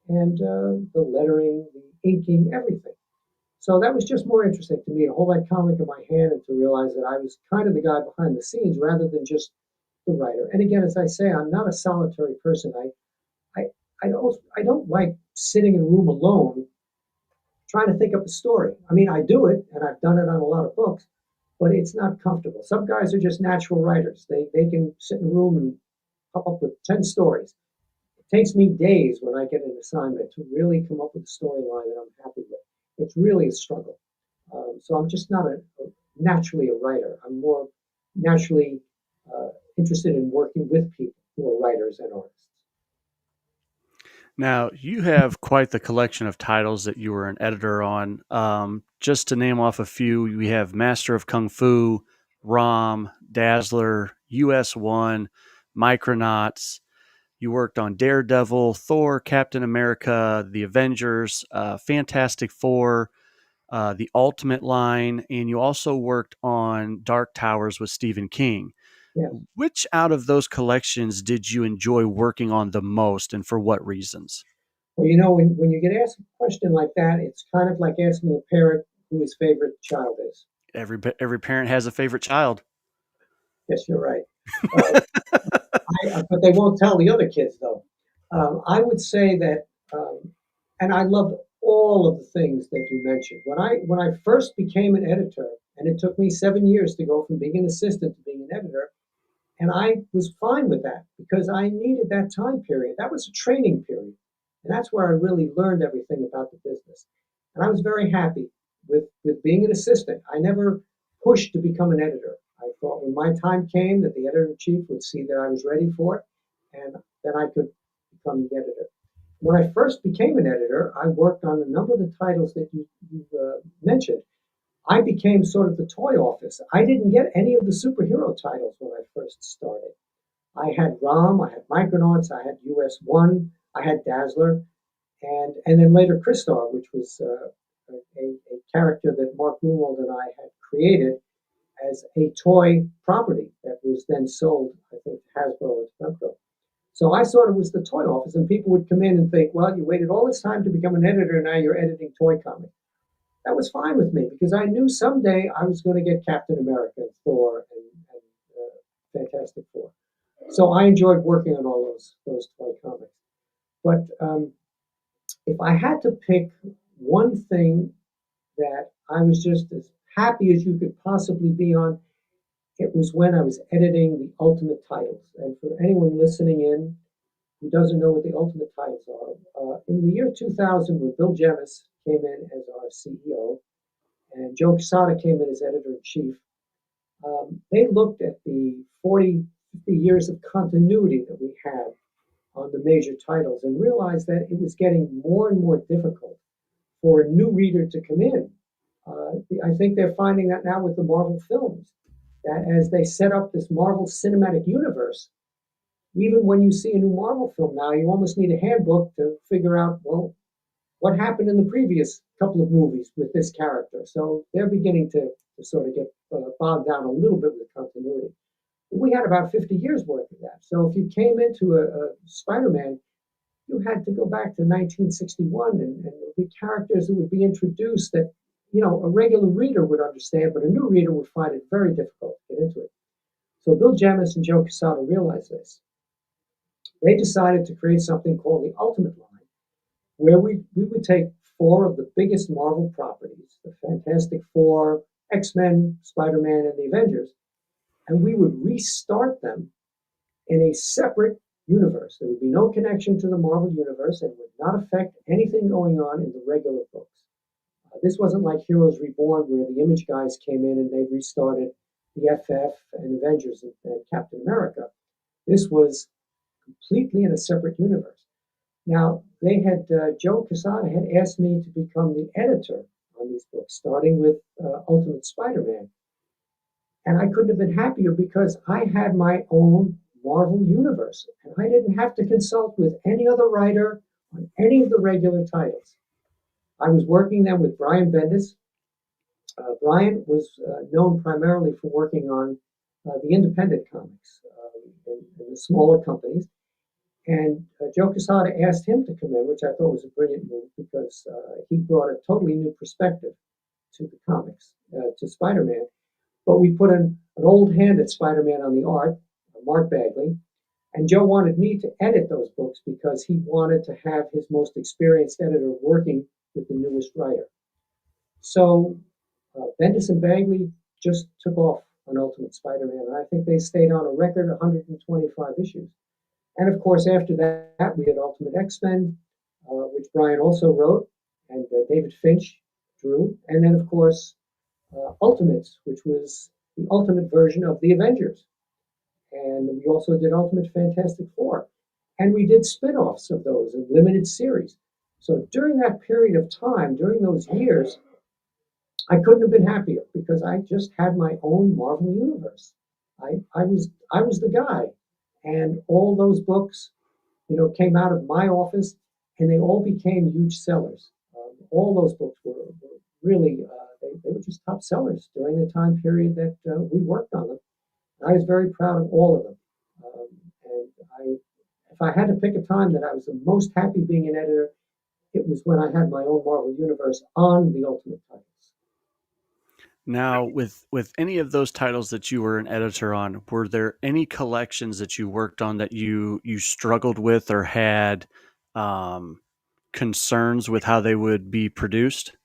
and the lettering, the inking, everything. So that was just more interesting to me to hold that comic in my hand and to realize that I was kind of the guy behind the scenes rather than just the writer. And again, as I say, I'm not a solitary person. I don't like sitting in a room alone trying to think up a story. I mean, I do it, and I've done it on a lot of books, but it's not comfortable. Some guys are just natural writers. They can sit in a room and come up with 10 stories. It takes me days when I get an assignment to really come up with a storyline that I'm happy with. It's really a struggle. So I'm just not naturally a writer. I'm more naturally interested in working with people who are writers and artists. Now, you have quite the collection of titles that you were an editor on. Just to name off a few, we have Master of Kung Fu, ROM, Dazzler, US1, Micronauts. You worked on Daredevil, Thor, Captain America, The Avengers, Fantastic Four, the Ultimate line, and you also worked on Dark Towers with Stephen King. Yes. Which out of those collections did you enjoy working on the most, and for what reasons? Well, when you get asked a question like that, it's kind of like asking a parent who his favorite child is. Every parent has a favorite child. Yes, you're right. Uh, but they won't tell the other kids, though. I would say that, and I loved all of the things that you mentioned. When I first became an editor, And it took me 7 years to go from being an assistant to being an editor. And I was fine with that because I needed that time period. That was a training period. And that's where I really learned everything about the business. And I was very happy with being an assistant. I never pushed to become an editor. I thought when my time came that the editor in chief would see that I was ready for it, and then I could become the editor. When I first became an editor, I worked on a number of the titles that you mentioned. I became sort of the toy office. I didn't get any of the superhero titles when I first started. I had ROM, I had Micronauts, I had US One, I had Dazzler, and then later Christar, which was a character that Mark Grunwald and I had created as a toy property that was then sold, I think, to Hasbro and Funko. So I sort of was the toy office, and people would come in and think, well, you waited all this time to become an editor, now you're editing toy comics. That was fine with me because I knew someday I was going to get Captain America, Thor, and Fantastic Four. So I enjoyed working on all those toy comics. But if I had to pick one thing that I was just as happy as you could possibly be on, it was when I was editing the Ultimate titles. And for anyone listening in who doesn't know what the Ultimate titles are, in the year 2000, when Bill Jemas came in as our CEO and Joe Quesada came in as editor in chief, they looked at the 40, 50 years of continuity that we had on the major titles and realized that it was getting more and more difficult for a new reader to come in. I think they're finding that now with the Marvel films, that as they set up this Marvel cinematic universe, even when you see a new Marvel film now, you almost need a handbook to figure out, well, what happened in the previous couple of movies with this character. So they're beginning to sort of get bogged down a little bit with continuity. We had about 50 years worth of that. So if you came into a Spider-Man, you had to go back to 1961, and there would be characters that would be introduced that a regular reader would understand, but a new reader would find it very difficult to get into it. So Bill Jemas and Joe Quesada realized this. They decided to create something called the Ultimate Line, where we would take four of the biggest Marvel properties, the Fantastic Four, X-Men, Spider-Man, and the Avengers, and we would restart them in a separate universe. There would be no connection to the Marvel universe and would not affect anything going on in the regular books. This wasn't like Heroes Reborn, where the Image guys came in and they restarted the FF and Avengers and Captain America. This was completely in a separate universe. Now, Joe Quesada had asked me to become the editor on these books, starting with Ultimate Spider-Man. And I couldn't have been happier because I had my own Marvel universe, and I didn't have to consult with any other writer on any of the regular titles. I was working then with Brian Bendis. Brian was known primarily for working on the independent comics in the smaller companies. And Joe Quesada asked him to come in, which I thought was a brilliant move because he brought a totally new perspective to the comics, to Spider-Man. But we put an old hand at Spider-Man on the art, Mark Bagley, and Joe wanted me to edit those books because he wanted to have his most experienced editor working with the newest writer. So Bendis and Bagley just took off on Ultimate Spider-Man, and I think they stayed on a record 125 issues. And of course, after that, we had Ultimate X-Men, which Brian also wrote, and David Finch drew. And then, of course, Ultimates, which was the ultimate version of the Avengers. And we also did Ultimate Fantastic Four. And we did spin offs of those in limited series. So during that period of time, during those years, I couldn't have been happier because I just had my own Marvel universe. I was the guy. And all those books, came out of my office, and they all became huge sellers. All those books were really they were just top sellers during the time period that we worked on them. And I was very proud of all of them. And if I had to pick a time that I was the most happy being an editor, it was when I had my own Marvel universe on the Ultimate titles. Now, with any of those titles that you were an editor on, were there any collections that you worked on that you struggled with or had um, concerns with how they would be produced?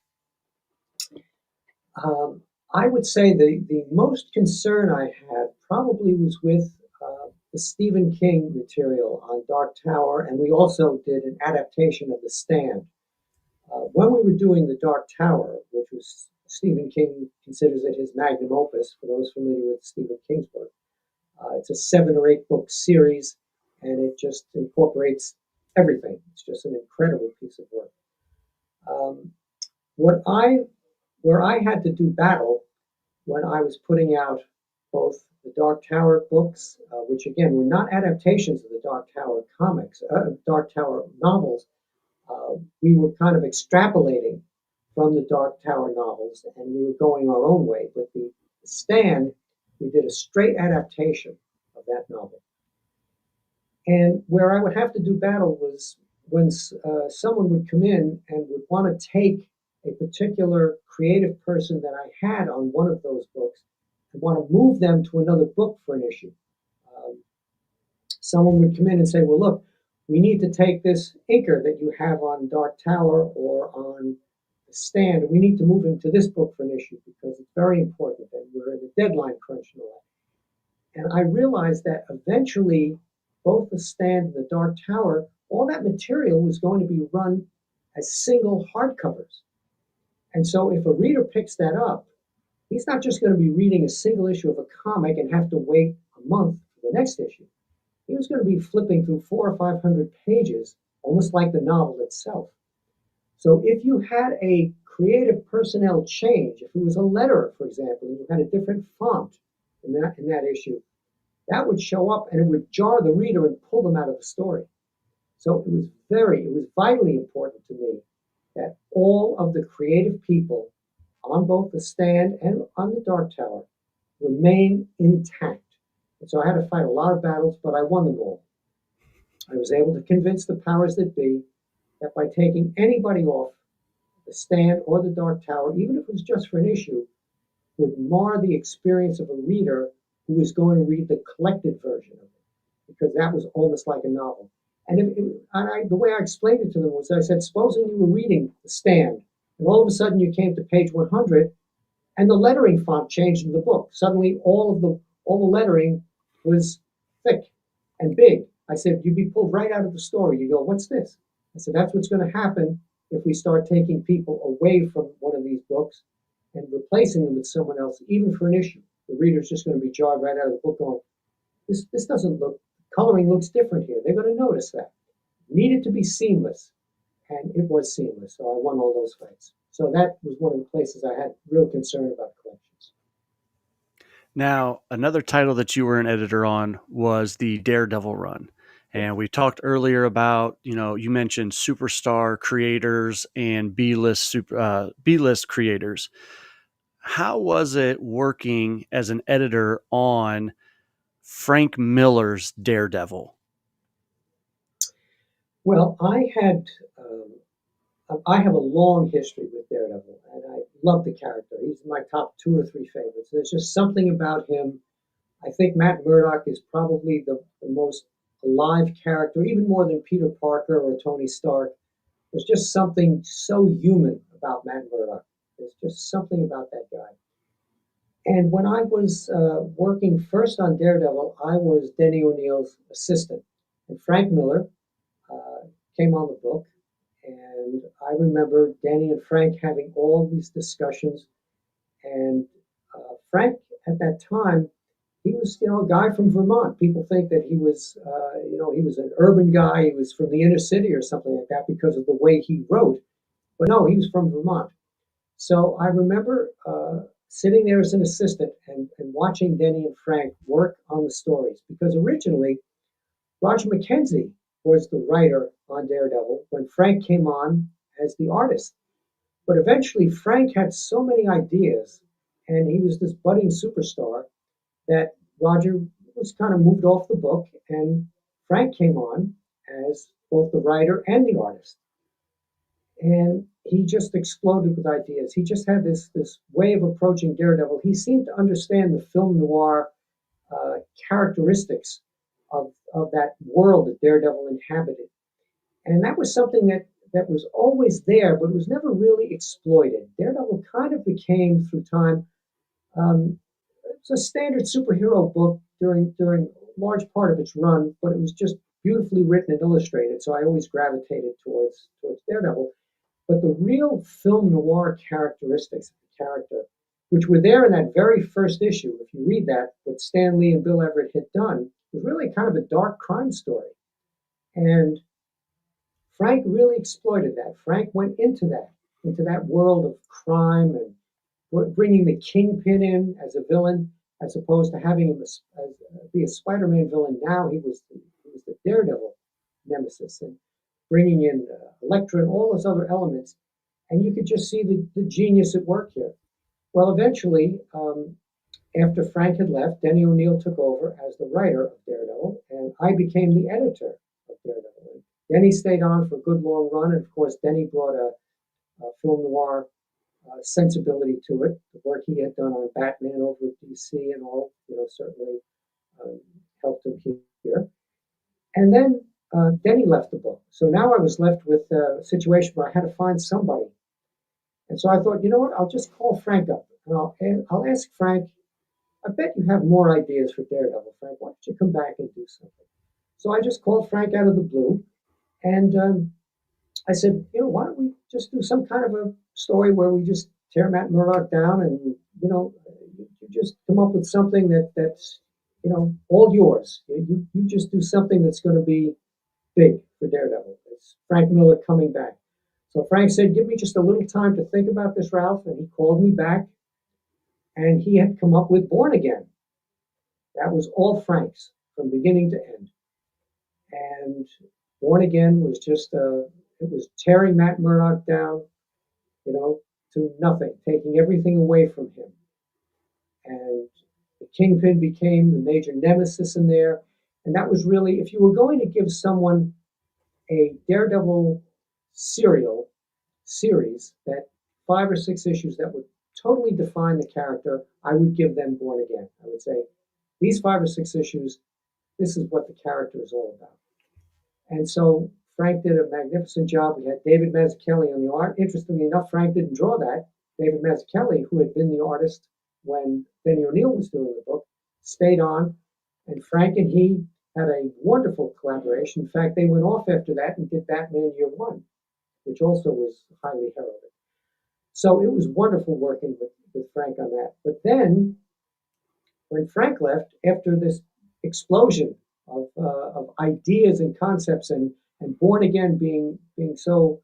I would say the most concern I had probably was with the Stephen King material on Dark Tower, and we also did an adaptation of The Stand. When we were doing The Dark Tower, which was Stephen King considers it his magnum opus, for those familiar with Stephen King's work, it's a 7 or 8 book series, and it just incorporates everything. It's just an incredible piece of work. Um, what I where I had to do battle when I was putting out both the Dark Tower books, which again were not adaptations of the Dark Tower comics, Dark Tower novels. We were kind of extrapolating from the Dark Tower novels, and we were going our own way. But the Stand, we did a straight adaptation of that novel. And where I would have to do battle was when someone would come in and would want to take a particular creative person that I had on one of those books and want to move them to another book for an issue. Um, Someone would come in and say, well, look, we need to take this inker that you have on Dark Tower or on the Stand, and we need to move him to this book for an issue because it's very important and we're in a deadline crunch and all that. And I realized that eventually both the Stand and the Dark Tower, all that material was going to be run as single hardcovers. And so if a reader picks that up, he's not just going to be reading a single issue of a comic and have to wait a month for the next issue. He was going to be flipping through 400 or 500 pages, almost like the novel itself. So if you had a creative personnel change, if it was a letter, for example, and you had a different font in that issue, that would show up and it would jar the reader and pull them out of the story. So it was vitally important to me that all of the creative people on both the Stand and on the Dark Tower remain intact. And so I had to fight a lot of battles, but I won them all. I was able to convince the powers that be that by taking anybody off the Stand or the Dark Tower, even if it was just for an issue, would mar the experience of a reader who was going to read the collected version of it, because that was almost like a novel. The way I explained it to them was I said, supposing you were reading The Stand, and all of a sudden you came to page 100, and the lettering font changed in the book. Suddenly, all the lettering was thick and big. I said, you'd be pulled right out of the story. You go, what's this? I said, that's what's going to happen if we start taking people away from one of these books and replacing them with someone else, even for an issue. The reader's just going to be jarred right out of the book going, this doesn't look, coloring looks different here. They're going to notice that. It needed to be seamless, and it was seamless. So I won all those fights. So that was one of the places I had real concern about collections. Now, another title that you were an editor on was the Daredevil run. Yeah. And we talked earlier about, you mentioned superstar creators and B-list creators. How was it working as an editor on Frank Miller's Daredevil? Well, I have a long history with Daredevil, and I love the character. He's my top 2 or 3 favorites. There's just something about him. I think Matt Murdock is probably the most alive character, even more than Peter Parker or Tony Stark. There's just something so human about Matt Murdock. There's just something about that guy. And when I was working first on Daredevil, I was Denny O'Neil's assistant. And Frank Miller uh, came on the book. And I remember Danny and Frank having all these discussions. And Frank, at that time, he was, a guy from Vermont. People think that he was an urban guy. He was from the inner city or something like that because of the way he wrote. But no, he was from Vermont. So I remember sitting there as an assistant and watching Denny and Frank work on the stories because originally Roger McKenzie was the writer on Daredevil when Frank came on as the artist. But eventually, Frank had so many ideas and he was this budding superstar that Roger was kind of moved off the book and Frank came on as both the writer and the artist. And he just exploded with ideas. He just had this way of approaching Daredevil. He seemed to understand the film noir characteristics of that world that Daredevil inhabited. And that was something that was always there, but was never really exploited. Daredevil kind of became, through time, Um, it's a standard superhero book during a large part of its run, but it was just beautifully written and illustrated. So I always gravitated towards Daredevil. But the real film noir characteristics of the character, which were there in that very first issue, if you read that, what Stan Lee and Bill Everett had done, was really kind of a dark crime story. And Frank really exploited that. Frank went into that world of crime and bringing the Kingpin in as a villain, as opposed to having him be a Spider-Man villain. Now he was the Daredevil nemesis, and bringing in Elektra and all those other elements. And you could just see the genius at work here. Well, eventually, after Frank had left, Denny O'Neil took over as the writer of Daredevil, and I became the editor of Daredevil. And Denny stayed on for a good long run, and of course, Denny brought a film noir sensibility to it. The work he had done on Batman over at DC and all, certainly um, helped him here. And then Denny left the book, so now I was left with a situation where I had to find somebody. And so I thought, you know what? I'll just call Frank up, and I'll ask Frank. I bet you have more ideas for Daredevil, Frank. Why don't you come back and do something? So I just called Frank out of the blue, and I said, why don't we just do some kind of a story where we just tear Matt Murdock down, and you just come up with something that's all yours. You just do something that's going to be big for Daredevil. It's Frank Miller coming back. So Frank said, give me just a little time to think about this, Ralph, and he called me back, and he had come up with Born Again. That was all Frank's from beginning to end. And Born Again was just it was tearing Matt Murdock down, you know, to nothing, taking everything away from him. And the Kingpin became the major nemesis in there. And that was really, if you were going to give someone a Daredevil serial series, that 5 or 6 issues that would totally define the character, I would give them Born Again. I would say, these 5 or 6 issues, this is what the character is all about. And so Frank did a magnificent job. We had David Mazzucchelli on the art. Interestingly enough, Frank didn't draw that. David Mazzucchelli, who had been the artist when Denny O'Neil was doing the book, stayed on. And Frank and he had a wonderful collaboration. In fact, they went off after that and did Batman Year One, which also was highly heralded. So it was wonderful working with Frank on that. But then, when Frank left, after this explosion of ideas and concepts, and Born Again being so,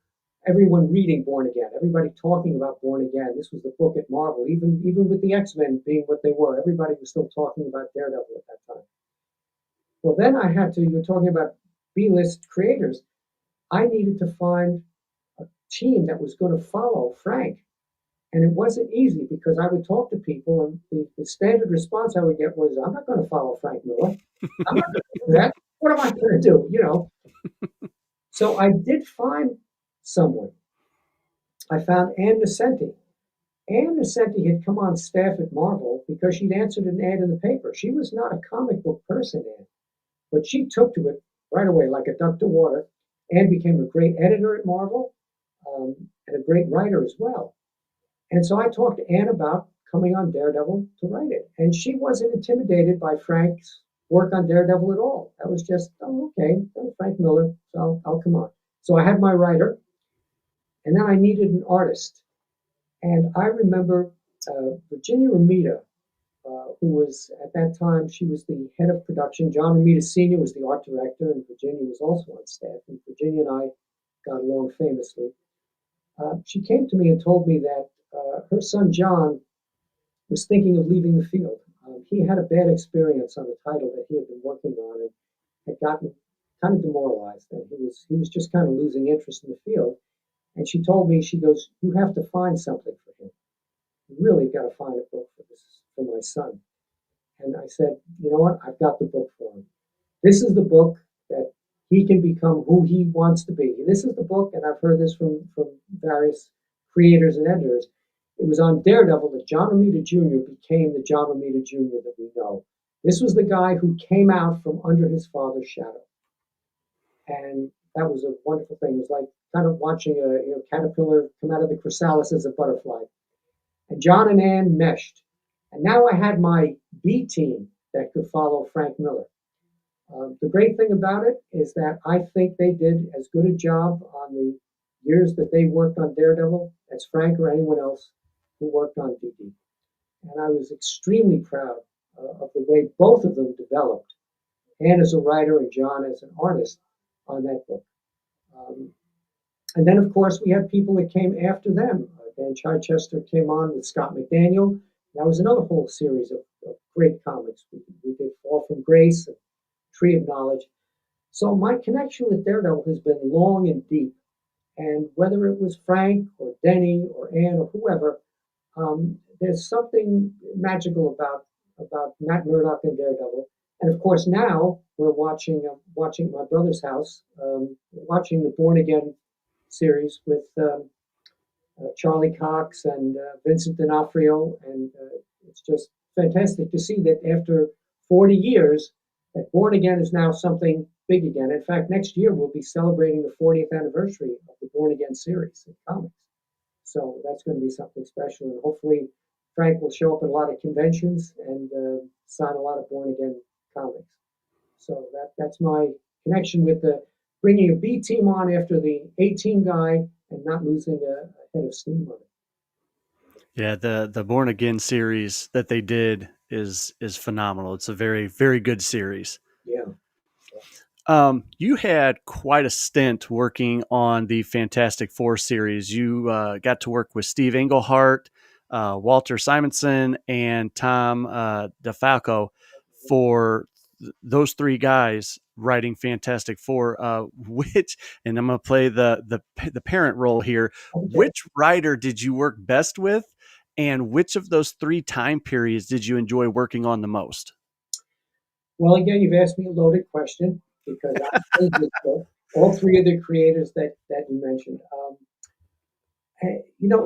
everyone reading Born Again, everybody talking about Born Again. This was the book at Marvel, even with the X-Men being what they were, everybody was still talking about Daredevil at that time. Well, then I had to. You were talking about B-list creators. I needed to find a team that was going to follow Frank. And it wasn't easy because I would talk to people, and the standard response I would get was, I'm not going to follow Frank Miller. I'm not going to do that. What am I going to do? So I did find someone. I found Ann Nesenti. Ann Nesenti had come on staff at Marvel because she'd answered an ad in the paper. She was not a comic book person, Ann, but she took to it right away like a duck to water. Ann became a great editor at Marvel, and a great writer as well. And so I talked to Ann about coming on Daredevil to write it. And she wasn't intimidated by Frank's work on Daredevil at all. That was just, oh, okay, Frank Miller, so I'll come on. So I had my writer, and then I needed an artist. And I remember Virginia Ramita, who was at that time, she was the head of production. John Romita Sr. was the art director, and Virginia was also on staff. And Virginia and I got along famously. She came to me and told me that her son John was thinking of leaving the field. He had a bad experience on a title that he had been working on, and had gotten kind of demoralized, and he was just kind of losing interest in the field. And she told me, she goes, "You have to find something for him. You really got to find a book for this for my son." And I said, "You know what? I've got the book for him. This is the book that he can become who he wants to be. This is the book," and I've heard this from various creators and editors. It was on Daredevil that John Romita Jr. became the John Romita Jr. that we know. This was the guy who came out from under his father's shadow. And that was a wonderful thing. It was like kind of watching a caterpillar come out of the chrysalis as a butterfly. And John and Ann meshed. And now I had my B team that could follow Frank Miller. The great thing about it is that I think they did as good a job on the years that they worked on Daredevil as Frank or anyone else who worked on DD. And I was extremely proud of the way both of them developed, Ann as a writer and John as an artist on that book. Um, and then, of course, we had people that came after them. Dan Chichester came on with Scott McDaniel. That was another whole series of great comics. We did Fall from Grace, Tree of Knowledge. So my connection with Daredevil has been long and deep. And whether it was Frank or Denny or Ann or whoever, there's something magical about Matt Murdock and Daredevil. And of course, now we're watching my brother's house, watching the Born Again series with Charlie Cox and Vincent D'Onofrio, and it's just fantastic to see that after 40 years, that Born Again is now something big again. In fact, next year we'll be celebrating the 40th anniversary of the Born Again series in comics. So that's going to be something special, and hopefully Frank will show up at a lot of conventions and sign a lot of Born Again comics. So that's my connection with the bringing a B team on after the A team guy and not losing a head of steam on it. Yeah, the Born Again series that they did is phenomenal. It's a very very good series. Yeah. You had quite a stint working on the Fantastic Four series. You got to work with Steve Englehart, Walter Simonson, and Tom DeFalco for those three guys writing Fantastic Four. Which, and I'm going to play the parent role here. Okay. Which writer did you work best with, and which of those three time periods did you enjoy working on the most? Well, again, you've asked me a loaded question because I'm friends with all three of the creators that you mentioned.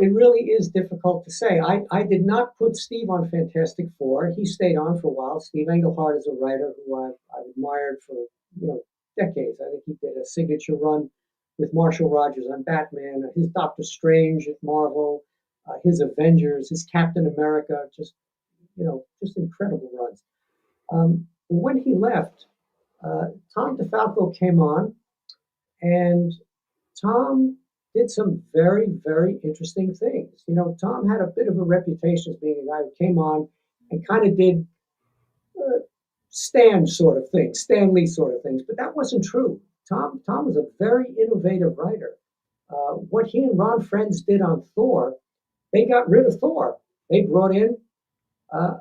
It really is difficult to say. I did not put Steve on Fantastic Four. He stayed on for a while. Steve Englehart is a writer who I've admired for decades. I think he did a signature run with Marshall Rogers on Batman, his Doctor Strange at Marvel, his Avengers, his Captain America, just incredible runs. When he left, Tom DeFalco came on, and Tom did some very, very interesting things. Tom had a bit of a reputation as being a guy who came on and kind of did Stan Lee sort of things, but that wasn't true. Tom was a very innovative writer. What he and Ron Frenz did on Thor, they got rid of Thor. They brought in uh,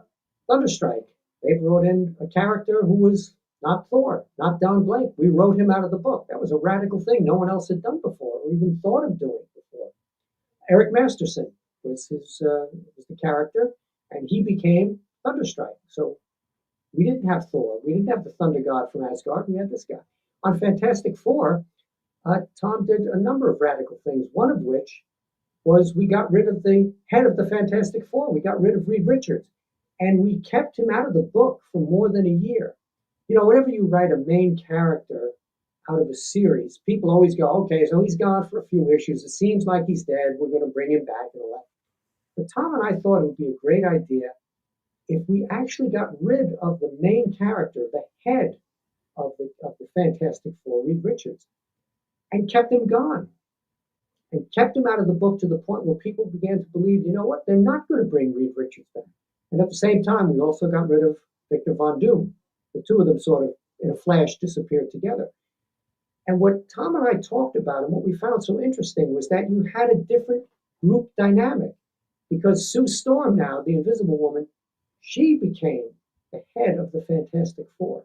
Thunderstrike. They brought in a character who was not Thor, not Don Blake. We wrote him out of the book. That was a radical thing no one else had done before or even thought of doing before. Eric Masterson was the character, and he became Thunderstrike. So we didn't have Thor. We didn't have the Thunder God from Asgard. We had this guy. On Fantastic Four, Tom did a number of radical things, one of which was we got rid of the head of the Fantastic Four. We got rid of Reed Richards. And we kept him out of the book for more than a year. Whenever you write a main character out of a series, people always go, okay, so he's gone for a few issues. It seems like he's dead. We're going to bring him back and all that. But Tom and I thought it would be a great idea if we actually got rid of the main character, the head of the Fantastic Four, Reed Richards, and kept him gone and kept him out of the book to the point where people began to believe, you know what, they're not going to bring Reed Richards back. And at the same time, we also got rid of Victor Von Doom. The two of them sort of, in a flash, disappeared together. And what Tom and I talked about and what we found so interesting was that you had a different group dynamic because Sue Storm now, the Invisible Woman, she became the head of the Fantastic Four.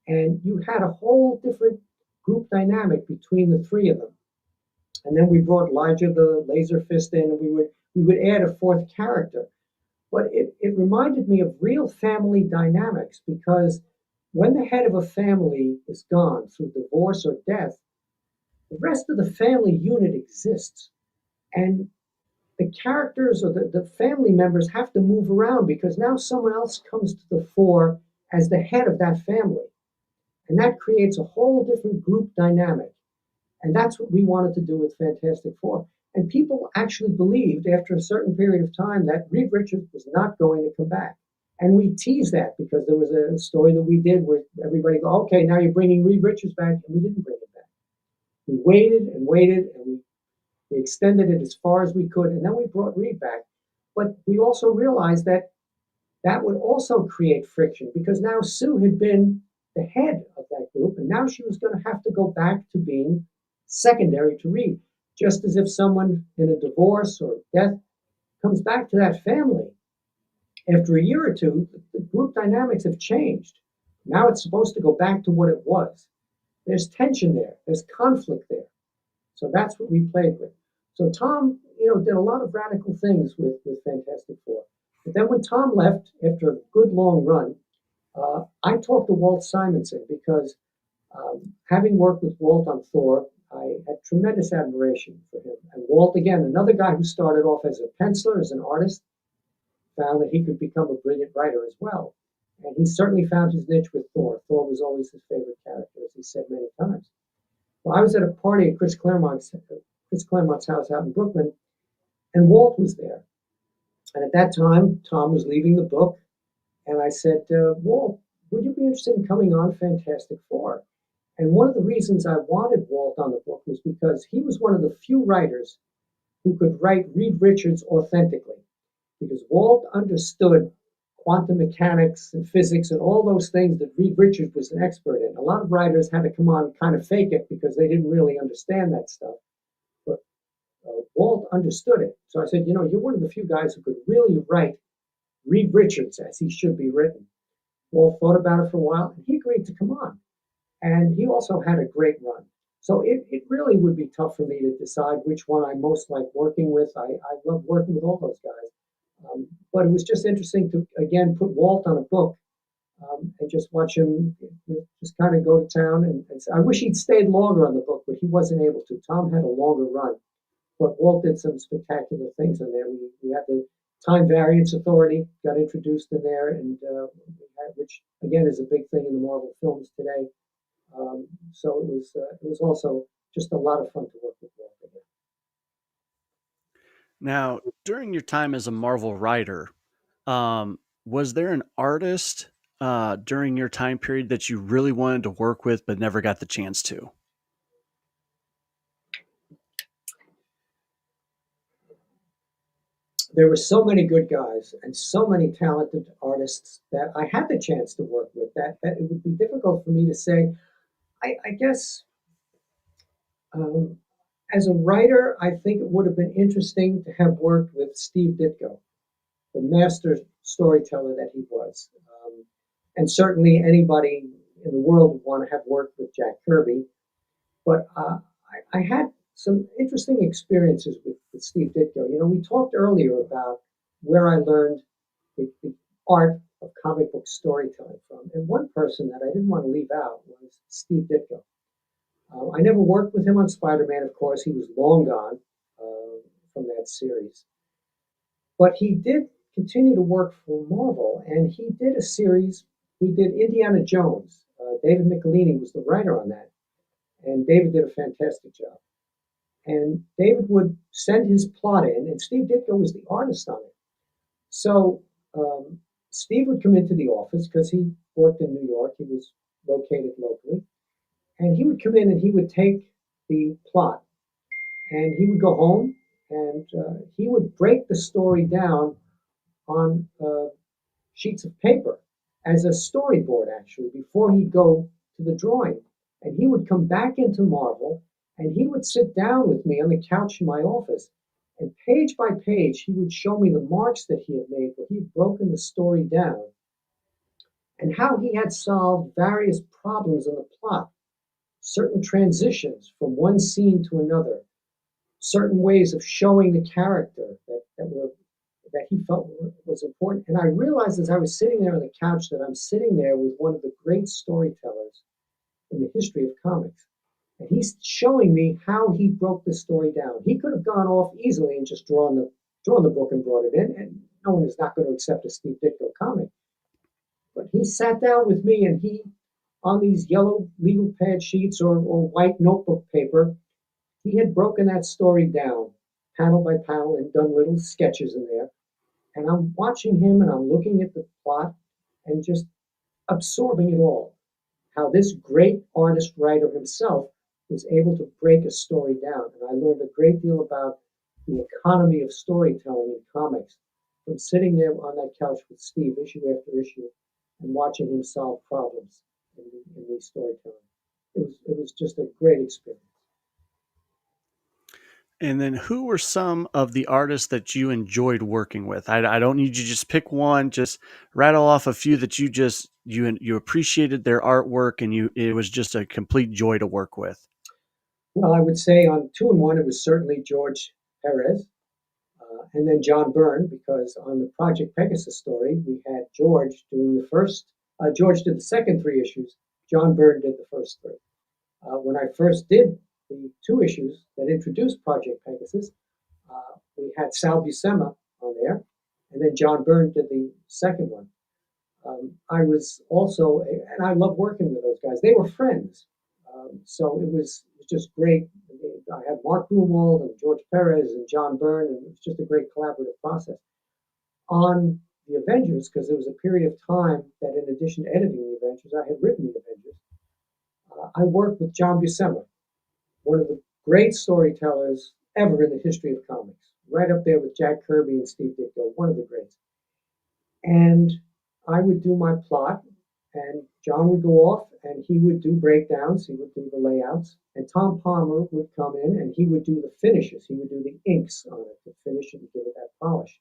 And you had a whole different group dynamic between the three of them. And then we brought Elijah the Laser Fist in, and we would add a fourth character. But it reminded me of real family dynamics because when the head of a family is gone through divorce or death, the rest of the family unit exists. And the characters or the family members have to move around because now someone else comes to the fore as the head of that family. And that creates a whole different group dynamic. And that's what we wanted to do with Fantastic Four. And people actually believed after a certain period of time that Reed Richards was not going to come back. And we teased that because there was a story that we did where everybody go, okay, now you're bringing Reed Richards back, and we didn't bring him back. We waited and waited, and we extended it as far as we could, and then we brought Reed back. But we also realized that that would also create friction because now Sue had been the head of that group, and now she was going to have to go back to being secondary to Reed. Just as if someone in a divorce or death comes back to that family after a year or two, the group dynamics have changed. Now it's supposed to go back to what it was. There's tension there, there's conflict there. So that's what we played with. So Tom, did a lot of radical things with Fantastic Four. But then when Tom left after a good long run, I talked to Walt Simonson because having worked with Walt on Thor, I had tremendous admiration for him. And Walt, again, another guy who started off as a penciler, as an artist, found that he could become a brilliant writer as well. And he certainly found his niche with Thor. Thor was always his favorite character, as he said many times. Well, I was at a party at Chris Claremont's house out in Brooklyn, and Walt was there. And at that time, Tom was leaving the book, and I said, Walt, would you be interested in coming on Fantastic Four? And one of the reasons I wanted Walt on the book was because he was one of the few writers who could write Reed Richards authentically. Because Walt understood quantum mechanics and physics and all those things that Reed Richards was an expert in. A lot of writers had to come on and kind of fake it because they didn't really understand that stuff. But Walt understood it. So I said, you're one of the few guys who could really write Reed Richards as he should be written. Walt thought about it for a while, and he agreed to come on. And he also had a great run. So it really would be tough for me to decide which one I most like working with. I love working with all those guys. But it was just interesting to, again, put Walt on a book and just watch him just kind of go to town. And I wish he'd stayed longer on the book, but he wasn't able to. Tom had a longer run. But Walt did some spectacular things in there. We had the Time Variance Authority got introduced in there, and which again is a big thing in the Marvel films today. So it was also just a lot of fun to work with Walt again. Now, during your time as a Marvel writer, was there an artist during your time period that you really wanted to work with but never got the chance to? There were so many good guys and so many talented artists that I had the chance to work with that it would be difficult for me to say. I guess um, as a writer, I think it would have been interesting to have worked with Steve Ditko, the master storyteller that he was. And certainly anybody in the world would want to have worked with Jack Kirby. But I had some interesting experiences with Steve Ditko. We talked earlier about where I learned the art of comic book storytelling from. And one person that I didn't want to leave out was Steve Ditko. I never worked with him on Spider-Man, of course. He was long gone from that series. But he did continue to work for Marvel, and he did a series. We did Indiana Jones. David Michelinie was the writer on that, and David did a fantastic job. And David would send his plot in, and Steve Ditko was the artist on it. So Steve would come into the office because he worked in New York. He was located locally. And he would come in and he would take the plot and he would go home and he would break the story down on sheets of paper as a storyboard, actually, before he'd go to the drawing. And he would come back into Marvel and he would sit down with me on the couch in my office. And page by page, he would show me the marks that he had made where he'd broken the story down and how he had solved various problems in the plot, certain transitions from one scene to another, certain ways of showing the character that he felt was important. And I realized as I was sitting there on the couch that I'm sitting there with one of the great storytellers in the history of comics. And he's showing me how he broke the story down. He could have gone off easily and just drawn the book and brought it in, and no one is not going to accept a Steve Ditko comic. But he sat down with me and he, on these yellow legal pad sheets or white notebook paper, he had broken that story down panel by panel and done little sketches in there. And I'm watching him and I'm looking at the plot and just absorbing it all. How this great artist writer himself was able to break a story down. And I learned a great deal about the economy of storytelling in comics from sitting there on that couch with Steve issue after issue and watching him solve problems in these storytelling. It was just a great experience. And then who were some of the artists that you enjoyed working with? I don't need you to just pick one, just rattle off a few that you appreciated their artwork and you it was just a complete joy to work with. Well, I would say on 2-in-1, it was certainly George Perez, and then John Byrne, because on the Project Pegasus story, we had George doing the first. George did the second three issues. John Byrne did the first three. When I first did the two issues that introduced Project Pegasus, we had Sal Buscema on there, and then John Byrne did the second one. I was also, and I love working with those guys. They were friends, so it was just great. I had Mark Grunwald and George Perez and John Byrne, and it was just a great collaborative process. On the Avengers, because there was a period of time that, in addition to editing the Avengers, I had written the Avengers. I worked with John Buscema, one of the great storytellers ever in the history of comics, right up there with Jack Kirby and Steve Ditko, one of the greats. And I would do my plot, and John would go off and he would do breakdowns, he would do the layouts, and Tom Palmer would come in and he would do the finishes, he would do the inks on it to finish it and give it that polish.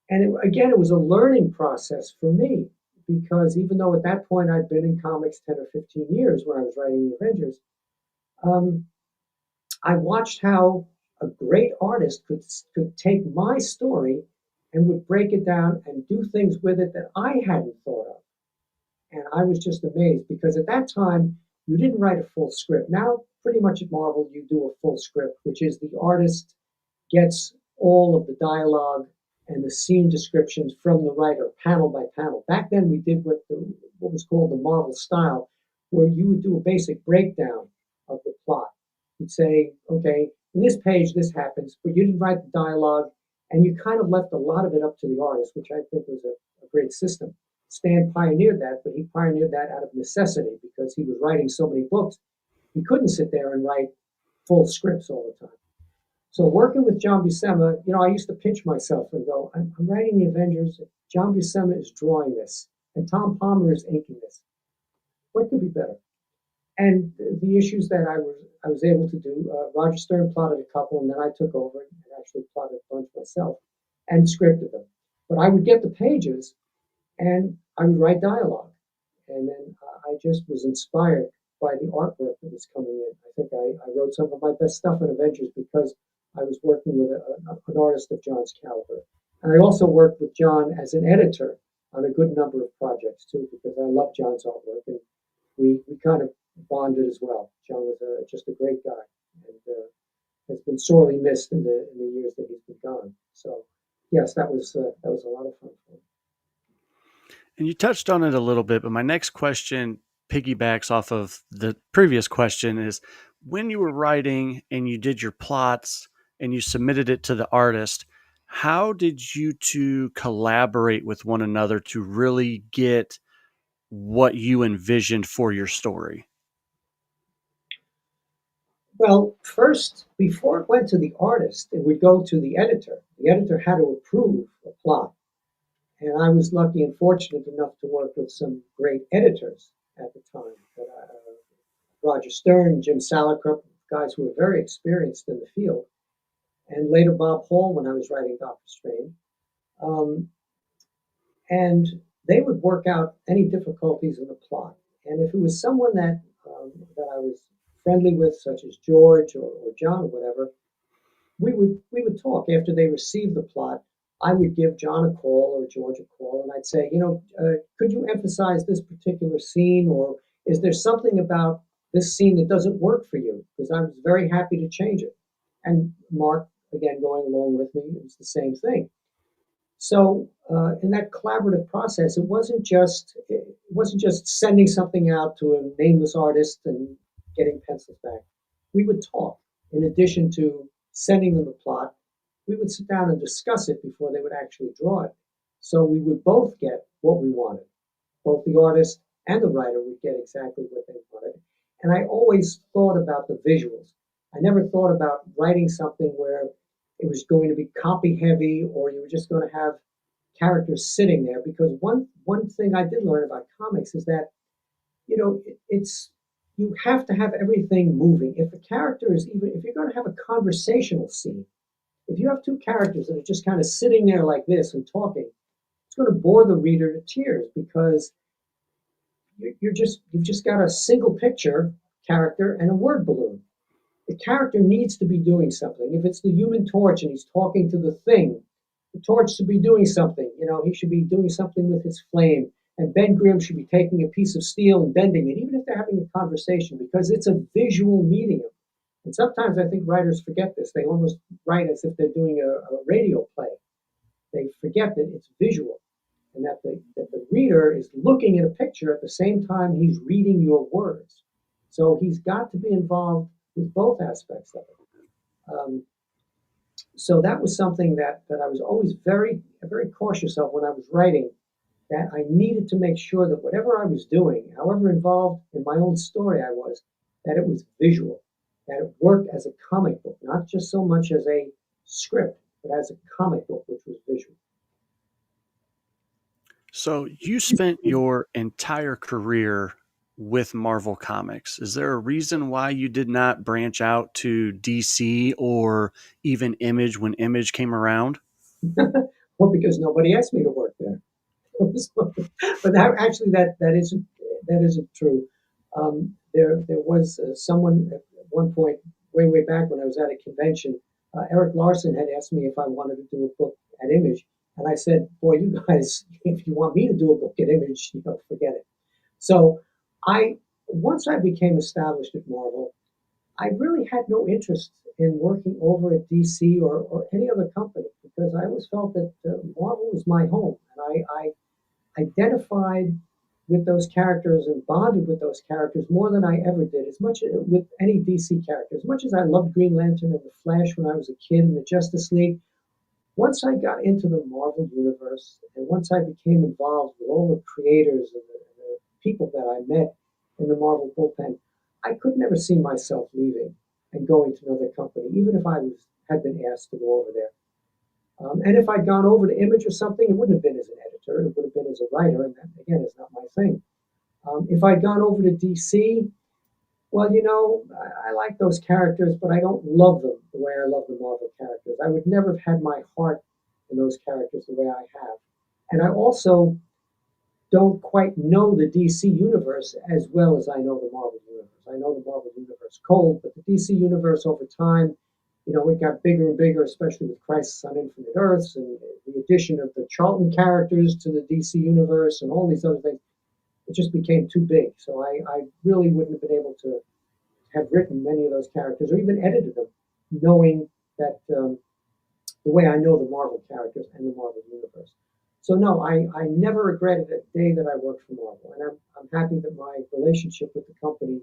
And again, it was a learning process for me because even though at that point I'd been in comics 10 or 15 years when I was writing the Avengers, um, I watched how a great artist could take my story and would break it down and do things with it that I hadn't thought of. And I was just amazed because at that time, you didn't write a full script. Now, pretty much at Marvel, you do a full script, which is the artist gets all of the dialogue and the scene descriptions from the writer, panel by panel. Back then, we did what was called the Marvel style, where you would do a basic breakdown of the plot. You'd say, okay, in this page, this happens, but you didn't write the dialogue, and you kind of left a lot of it up to the artist, which I think was a great system. Stan pioneered that, but he pioneered that out of necessity because he was writing so many books. He couldn't sit there and write full scripts all the time. So working with John Buscema, I used to pinch myself and go, I'm writing the Avengers. John Buscema is drawing this, and Tom Palmer is inking this. What could be better? And the issues that I was able to do, Roger Stern plotted a couple, and then I took over and actually plotted a bunch myself and scripted them. But I would get the pages, and I would write dialogue, and then I just was inspired by the artwork that was coming in. I think I wrote some of my best stuff in Avengers because I was working with an artist of John's caliber. And I also worked with John as an editor on a good number of projects too, because I love John's artwork, and we kind of bonded as well. John was just a great guy, and has been sorely missed in the years that he's been gone. So yes, that was a lot of fun for me. And you touched on it a little bit, but my next question piggybacks off of the previous question is when you were writing and you did your plots and you submitted it to the artist, how did you two collaborate with one another to really get what you envisioned for your story? Well, first, before it went to the artist, it would go to the editor. The editor had to approve a plot. And I was lucky and fortunate enough to work with some great editors at the time. Roger Stern, Jim Salicrup, guys who were very experienced in the field, and later Bob Hall when I was writing Doctor Strange. Um, and they would work out any difficulties in the plot. And if it was someone that I was friendly with, such as George or John or whatever, we would talk after they received the plot. I would give John a call or George a call, and I'd say, could you emphasize this particular scene, or is there something about this scene that doesn't work for you? Because I was very happy to change it. And Mark, again, going along with me, it was the same thing. So in that collaborative process, it wasn't just sending something out to a nameless artist and getting pencils back. We would talk in addition to sending them the plot, we would sit down and discuss it before they would actually draw it. So we would both get what we wanted. Both the artist and the writer would get exactly what they wanted. And I always thought about the visuals. I never thought about writing something where it was going to be copy heavy or you were just going to have characters sitting there. Because one thing I did learn about comics is that it's you have to have everything moving. If the character is even if you're going to have a conversational scene, if you have two characters that are just kind of sitting there like this and talking, it's going to bore the reader to tears because you've just got a single picture character and a word balloon. The character needs to be doing something. If it's the Human Torch and he's talking to the thing, the Torch should be doing something. He should be doing something with his flame. And Ben Grimm should be taking a piece of steel and bending it, even if they're having a conversation, because it's a visual medium. And sometimes I think writers forget this. They almost write as if they're doing a radio play. They forget that it's visual and that the reader is looking at a picture at the same time he's reading your words. So he's got to be involved with both aspects of it. So that was something that I was always very cautious of when I was writing, that I needed to make sure that whatever I was doing, however involved in my own story I was, that it was visual, that it worked as a comic book, not just so much as a script, but as a comic book, which was visual. So you spent your entire career with Marvel Comics. Is there a reason why you did not branch out to DC or even Image when Image came around? Well, because nobody asked me to work there. But that isn't true. There was someone at one point, way back when I was at a convention. Eric Larson had asked me if I wanted to do a book at Image, and I said, "Boy, you guys, if you want me to do a book at Image, forget it." So I once I became established at Marvel, I really had no interest in working over at DC or any other company because I always felt that Marvel was my home, and I identified with those characters and bonded with those characters more than I ever did, as much with any DC character. As much as I loved Green Lantern and the Flash when I was a kid and the Justice League, once I got into the Marvel universe and once I became involved with all the creators and the people that I met in the Marvel bullpen, I could never see myself leaving and going to another company, even if had been asked to go over there. And if I'd gone over to Image or something, it wouldn't have been as an editor; it would have been as a writer, and that again is not my thing. If I'd gone over to DC, well, I like those characters, but I don't love them the way I love the Marvel characters. I would never have had my heart in those characters the way I have. And I also don't quite know the DC universe as well as I know the Marvel universe. I know the Marvel universe cold, but the DC universe over time, it got bigger and bigger, especially with Crisis on Infinite Earths and the addition of the Charlton characters to the DC universe and all these other things. It just became too big. So I really wouldn't have been able to have written many of those characters or even edited them, knowing that the way I know the Marvel characters and the Marvel universe. So no, I never regretted a day that I worked for Marvel, and I'm happy that my relationship with the company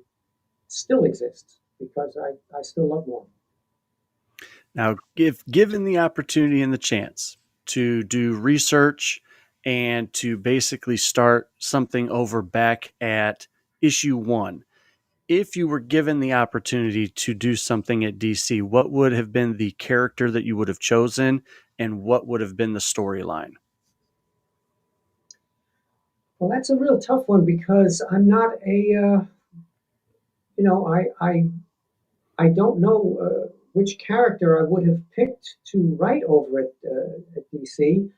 still exists because I still love Marvel. Now, if given the opportunity and the chance to do research and to basically start something over back at issue one, if you were given the opportunity to do something at DC, what would have been the character that you would have chosen and what would have been the storyline? Well, that's a real tough one because I'm not you know, I don't know which character I would have picked to write over at DC.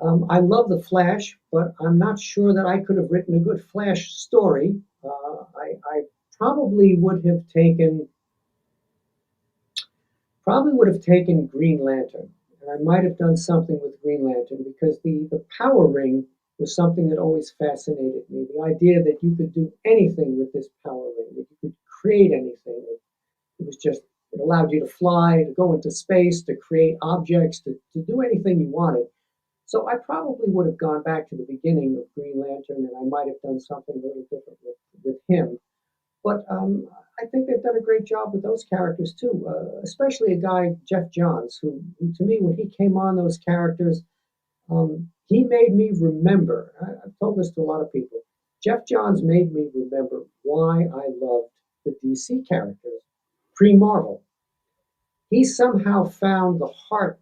I love the Flash, but I'm not sure that I could have written a good Flash story. I probably would have taken Green Lantern, and I might have done something with Green Lantern because the power ring was something that always fascinated me. The idea that you could do anything with this power ring, that you could create anything. It was just it allowed you to fly, to go into space, to create objects, to do anything you wanted. So I probably would have gone back to the beginning of Green Lantern, and I might have done something a little different with him. But I think they've done a great job with those characters too, especially a guy, Jeff Johns, who to me, when he came on those characters, he made me remember. I've told this to a lot of people. Jeff Johns made me remember why I loved the DC characters pre Marvel. He somehow found the heart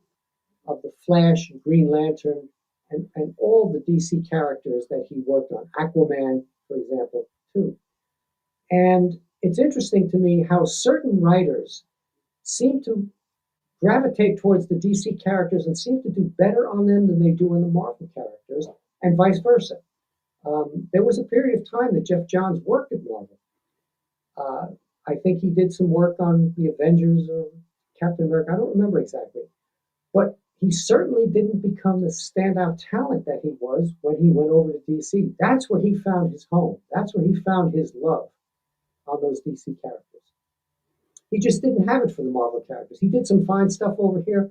of the Flash, Green Lantern, and all the DC characters that he worked on, Aquaman, for example, too. And it's interesting to me how certain writers seem to gravitate towards the DC characters and seem to do better on them than they do on the Marvel characters, and vice versa. There was a period of time that Jeff Johns worked at Marvel. Uh, I think he did some work on the Avengers or Captain America. I don't remember exactly. But he certainly didn't become the standout talent that he was when he went over to DC. That's where he found his home. That's where he found his love on those DC characters. He just didn't have it for the Marvel characters. He did some fine stuff over here,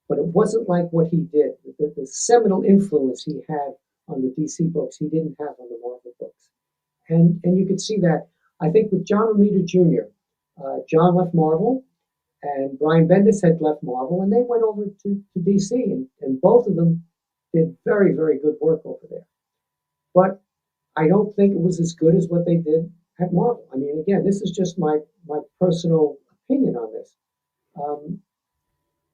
but it wasn't like what he did. The seminal influence he had on the DC books, he didn't have on the Marvel books. And you could see that, I think, with John Romita Jr. John left Marvel, and Brian Bendis had left Marvel, and they went over to DC, and both of them did very, very good work over there. But I don't think it was as good as what they did at Marvel. I mean, again, this is just my personal opinion on this. Um,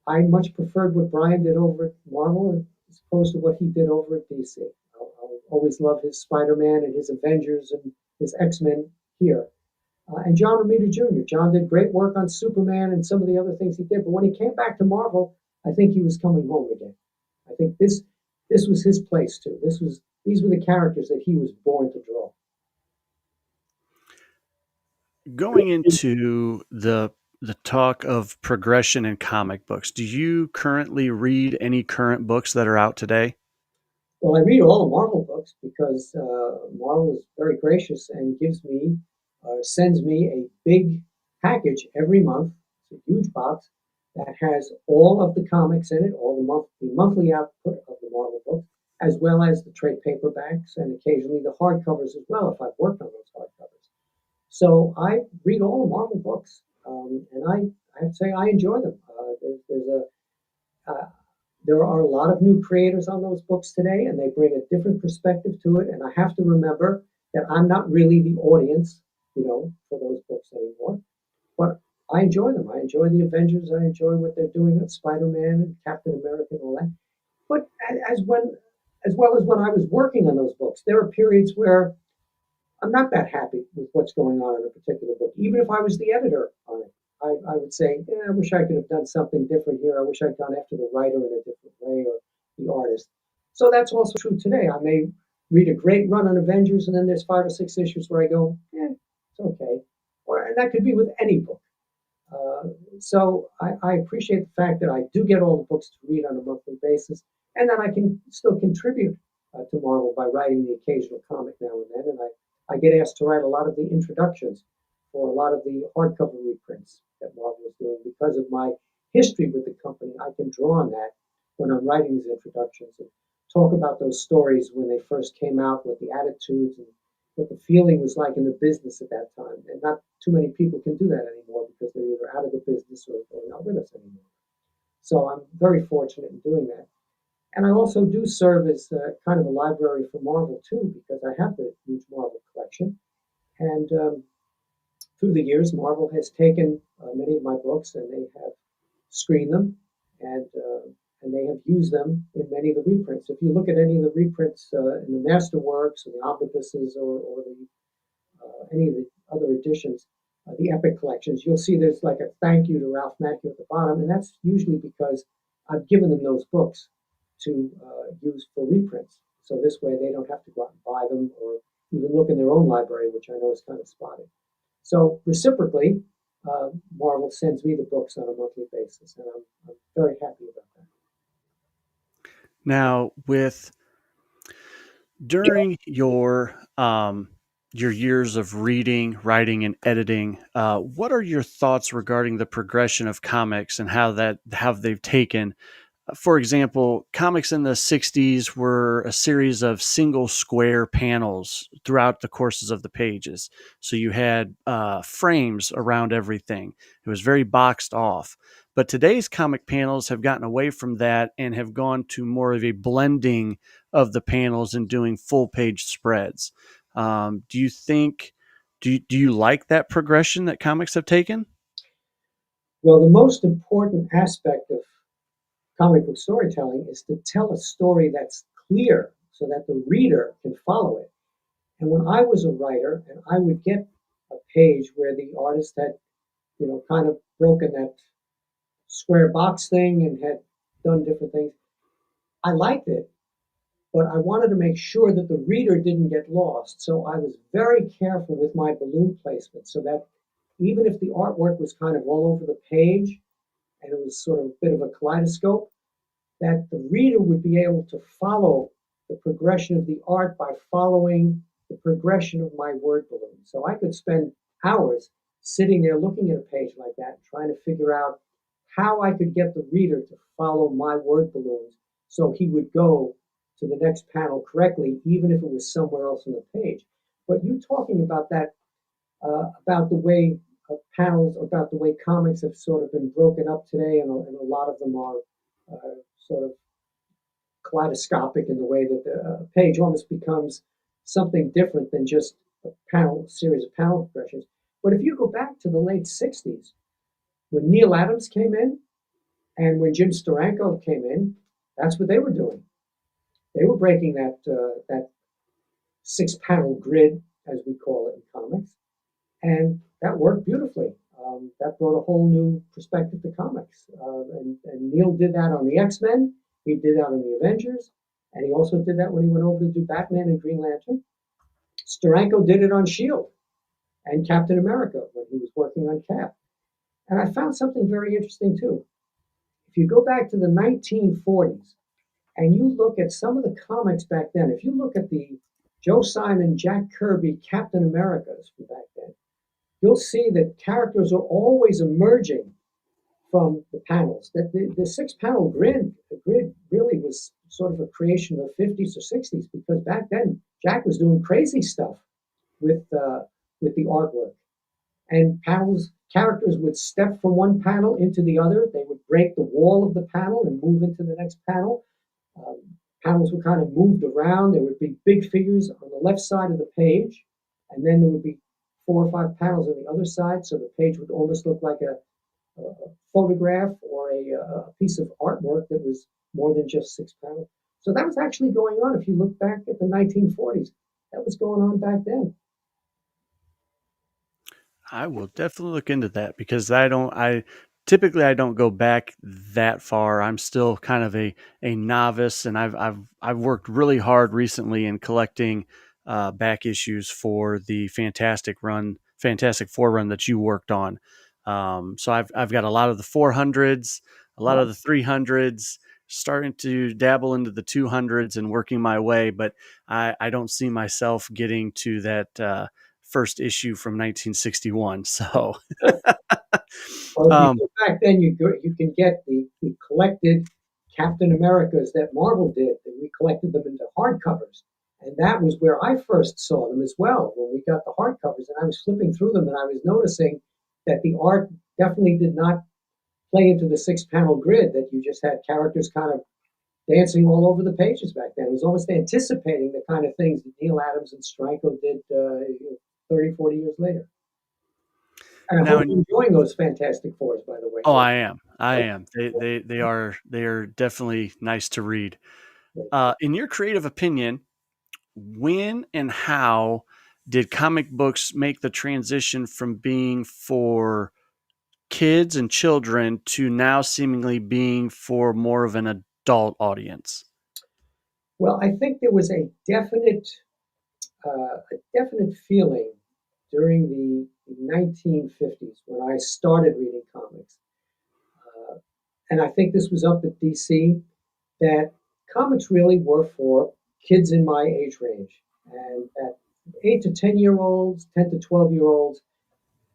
I much preferred what Brian did over at Marvel as opposed to what he did over at DC. I'll always love his Spider-Man and his Avengers and his X-Men here. And John Romita Jr. John did great work on Superman and some of the other things he did. But when he came back to Marvel, I think he was coming home again. I think this was his place too. These were the characters that he was born to draw. Going into the talk of progression in comic books, do you currently read any current books that are out today? Well, I read all the Marvel books because Marvel is very gracious and sends me a big package every month. It's a huge box that has all of the comics in it, all the monthly output of the Marvel books, as well as the trade paperbacks and occasionally the hardcovers as well, if I've worked on those hardcovers. So I read all the Marvel books, and I have to say I enjoy them. Uh, there are a lot of new creators on those books today, and they bring a different perspective to it. And I have to remember that I'm not really the audience, for those books anymore. But I enjoy them. I enjoy the Avengers. I enjoy what they're doing with Spider-Man and Captain America and all that. But as well as when I was working on those books, there are periods where I'm not that happy with what's going on in a particular book. Even if I was the editor on it, I would say, yeah, I wish I could have done something different here. I wish I'd gone after the writer in a different way or the artist. So that's also true today. I may read a great run on Avengers, and then there's 5 or 6 issues where I go, it's okay. And that could be with any book. Uh, so I appreciate the fact that I do get all the books to read on a monthly basis, and that I can still contribute to Marvel by writing the occasional comic now and then. And I get asked to write a lot of the introductions for a lot of the hardcover reprints that Marvel is doing because of my history with the company. I can draw on that when I'm writing these introductions and talk about those stories when they first came out, what the attitudes and what the feeling was like in the business at that time. And not too many people can do that anymore because they're either out of the business or not with us anymore. So I'm very fortunate in doing that. And I also do serve as kind of a library for Marvel too, because I have the huge Marvel collection. And through the years, Marvel has taken many of my books and they have screened them and they have used them in many of the reprints. If you look at any of the reprints in the Masterworks or the omnibuses or any of the other editions, the Epic collections, you'll see there's like a thank you to Ralph Macchio at the bottom, and that's usually because I've given them those books to use for reprints. So this way they don't have to go out and buy them or even look in their own library, which I know is kind of spotty. So reciprocally, Marvel sends me the books on a monthly basis, and I'm very happy about that. Now, with during your years of reading, writing, and editing, what are your thoughts regarding the progression of comics and how they've taken For example, comics in the 60s were a series of single square panels throughout the courses of the pages. So you had frames around everything. It was very boxed off. But today's comic panels have gotten away from that and have gone to more of a blending of the panels and doing full page spreads. Do you think, do you like that progression that comics have taken? Well, the most important aspect of comic book storytelling is to tell a story that's clear so that the reader can follow it. And when I was a writer and I would get a page where the artist had, kind of broken that square box thing and had done different things, I liked it, but I wanted to make sure that the reader didn't get lost. So I was very careful with my balloon placement so that even if the artwork was kind of all over the page and it was sort of a bit of a kaleidoscope, that the reader would be able to follow the progression of the art by following the progression of my word balloon. So I could spend hours sitting there looking at a page like that, trying to figure out how I could get the reader to follow my word balloons so he would go to the next panel correctly, even if it was somewhere else on the page. But you talking about that, about the way panels, about the way comics have sort of been broken up today, and a lot of them are sort of kaleidoscopic in the way that the page almost becomes something different than just a panel, series of panel progressions. But if you go back to the late 60s, when Neil Adams came in and when Jim Steranko came in, that's what they were doing. They were breaking that six panel grid, as we call it in comics, and that worked beautifully. That brought a whole new perspective to comics. And Neil did that on the X Men. He did that on the Avengers, and he also did that when he went over to do Batman and Green Lantern. Steranko did it on Shield and Captain America when he was working on Cap. And I found something very interesting too. If you go back to the 1940s and you look at some of the comics back then, if you look at the Joe Simon, Jack Kirby, Captain Americas from back then, you'll see that characters are always emerging from the panels. That the six panel grid really was sort of a creation of the 50s or 60s because back then Jack was doing crazy stuff with the artwork. And panels characters would step from one panel into the other. They would break the wall of the panel and move into the next panel. Um, Panels were kind of moved around. There would be big figures on the left side of the page, and then there would be four or five panels on the other side, so the page would almost look like a photograph or a piece of artwork that was more than just six panels. So that was actually going on. If you look back at the 1940s, that was going on back then. I will definitely look into that because I typically I don't go back that far. I'm still kind of a novice, and I've worked really hard recently in collecting back issues for the Fantastic Four run that you worked on. So I've got a lot of the 400s, a lot of the 300s, starting to dabble into the 200s and working my way, but I don't see myself getting to that first issue from 1961. So, Well, if you um, go back then, you can get the collected Captain Americas that Marvel did, and we collected them into hardcovers. And that was where I first saw them as well, when we got the hardcovers. And I was flipping through them and I was noticing that the art definitely did not play into the six panel grid, that you just had characters kind of dancing all over the pages back then. It was almost anticipating the kind of things that Neil Adams and Stranko did 30, 40 years later. And I now, hope you're enjoying those Fantastic Fours, by the way. oh, I am, I am. They are definitely nice to read. In your creative opinion, when and how did comic books make the transition from being for kids and children to now seemingly being for more of an adult audience? Well, I think there was a definite feeling during the 1950s when I started reading comics, uh, and I think this was up at DC, that comics really were for kids in my age range, and that 8 to 10-year olds, 10 to 12-year olds,